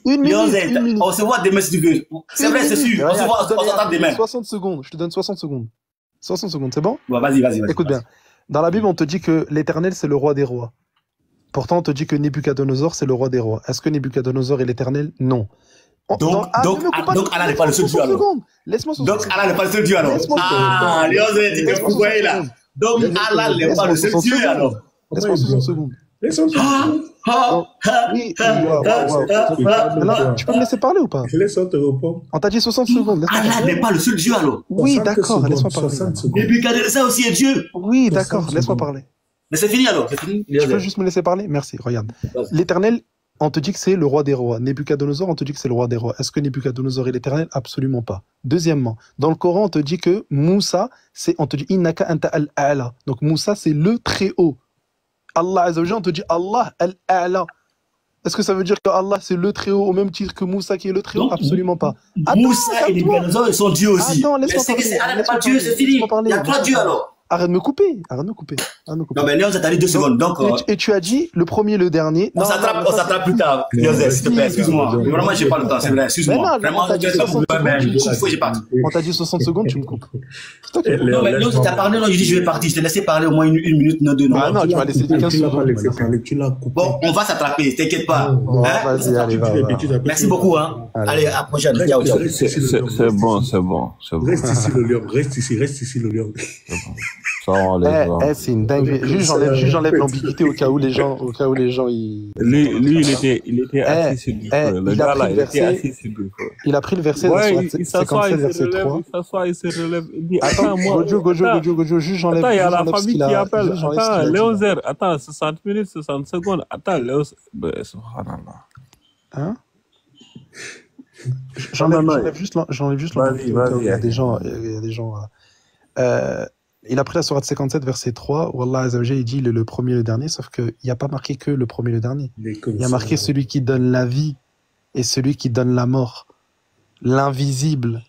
Une minute. on se voit demain si tu veux. C'est vrai, c'est sûr. On se voit en table demain. 60 secondes, je te donne 60 secondes. 60 secondes, c'est bon? Bon, vas-y. Écoute bien. Dans la Bible, on te dit que l'Éternel, c'est le roi des rois. Pourtant, on te dit que Nebuchadnezzar, c'est le roi des rois. Est-ce que Nebuchadnezzar est l'Éternel? Non. Donc Allah n'est pas le seul Dieu alors. Laisse-moi Donc Allah n'est pas le seul Dieu alors. Ah, Léon, vous voyez là. Donc Allah n'est pas le seul Dieu alors. Laisse-moi 60 secondes. Maintenant, tu peux me laisser parler ou pas? Je laisse te répondre. On t'a dit 60 secondes. Allah n'est pas le seul Dieu alors. Oui, d'accord, laisse-moi parler. Nebuchadnezzar aussi est Dieu. Oui, d'accord, laisse-moi parler. Mais c'est fini alors, c'est fini. Tu peux juste me laisser parler? Merci, regarde. L'Éternel, on te dit que c'est le roi des rois. Nebuchadnezzar, on te dit que c'est le roi des rois. Est-ce que Nebuchadnezzar est l'Éternel? Absolument pas. Deuxièmement, dans le Coran, on te dit que Moussa, on te dit Innaka anta al-a'la. Donc Moussa, c'est le très haut. Allah Azza wa Jalla, on te dit Allah al-a'la. Est-ce que ça veut dire que Allah c'est le très haut au même titre que Moussa qui est le très haut? Absolument pas. Moussa et Nebuchadnezzar, ils sont dieux aussi. Attends, laisse-moi parler. Allah n'est pas Dieu, c'est fini. Il y a trois dieux alors. Arrête de me couper. Non, mais Léon, t'as dit 2 secondes. Donc, et tu as dit le premier, le dernier. On s'attrape plus tard. Léon, s'il te plaît, excuse-moi. Vraiment, j'ai pas le temps, c'est vrai, excuse-moi. Vraiment, on t'a dit 60 secondes, tu me coupes. Non, mais Léon, t'as parlé, non, je dis je vais partir. Je t'ai laissé parler au moins une minute, non, 2, non. Ah non, tu m'as laissé 15 secondes. Bon, on va s'attraper, t'inquiète pas. Vas-y, allez, va. Merci beaucoup, hein. Allez, à la prochaine. Ciao. C'est bon. Reste ici, le lion. Ça, on les voit. C'est une dinguerie. Juste j'enlève l'ambiguïté au cas où les gens ils... Lui, il était assis sur du feu. Le gars là, il était assis sur du feu. Il a pris le verset Ouais, il 57, verset 3. il s'assoit, il se relève. Il dit, Attends, moi. Gojo, juste j'enlève. Attends, il y a la famille qui appelle. Attends, Attends, Léozer, attends, 60 minutes, 60 secondes. Attends, Léozer. Subhanallah. Hein? J'enlève juste l'ambiguïté. Vas-y. Il y a des gens. Il a pris la sourate 57, verset 3, où Allah Azza wa Jalla, il dit le premier et le dernier, sauf qu'il n'y a pas marqué que le premier et le dernier. Il y a marqué celui qui donne la vie et celui qui donne la mort. L'invisible.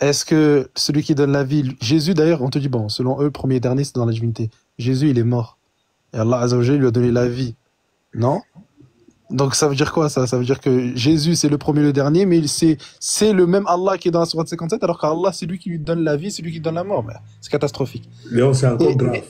Est-ce que celui qui donne la vie... Jésus, d'ailleurs, on te dit, bon, selon eux, le premier et le dernier, c'est dans la divinité. Jésus, il est mort. Et Allah Azza wa Jalla lui a donné la vie. Non? Donc ça veut dire quoi ça? Ça veut dire que Jésus c'est le premier et le dernier, mais c'est le même Allah qui est dans la sourate 57, alors qu'Allah c'est lui qui lui donne la vie, c'est lui qui donne la mort. C'est catastrophique. Léon, c'est encore grave.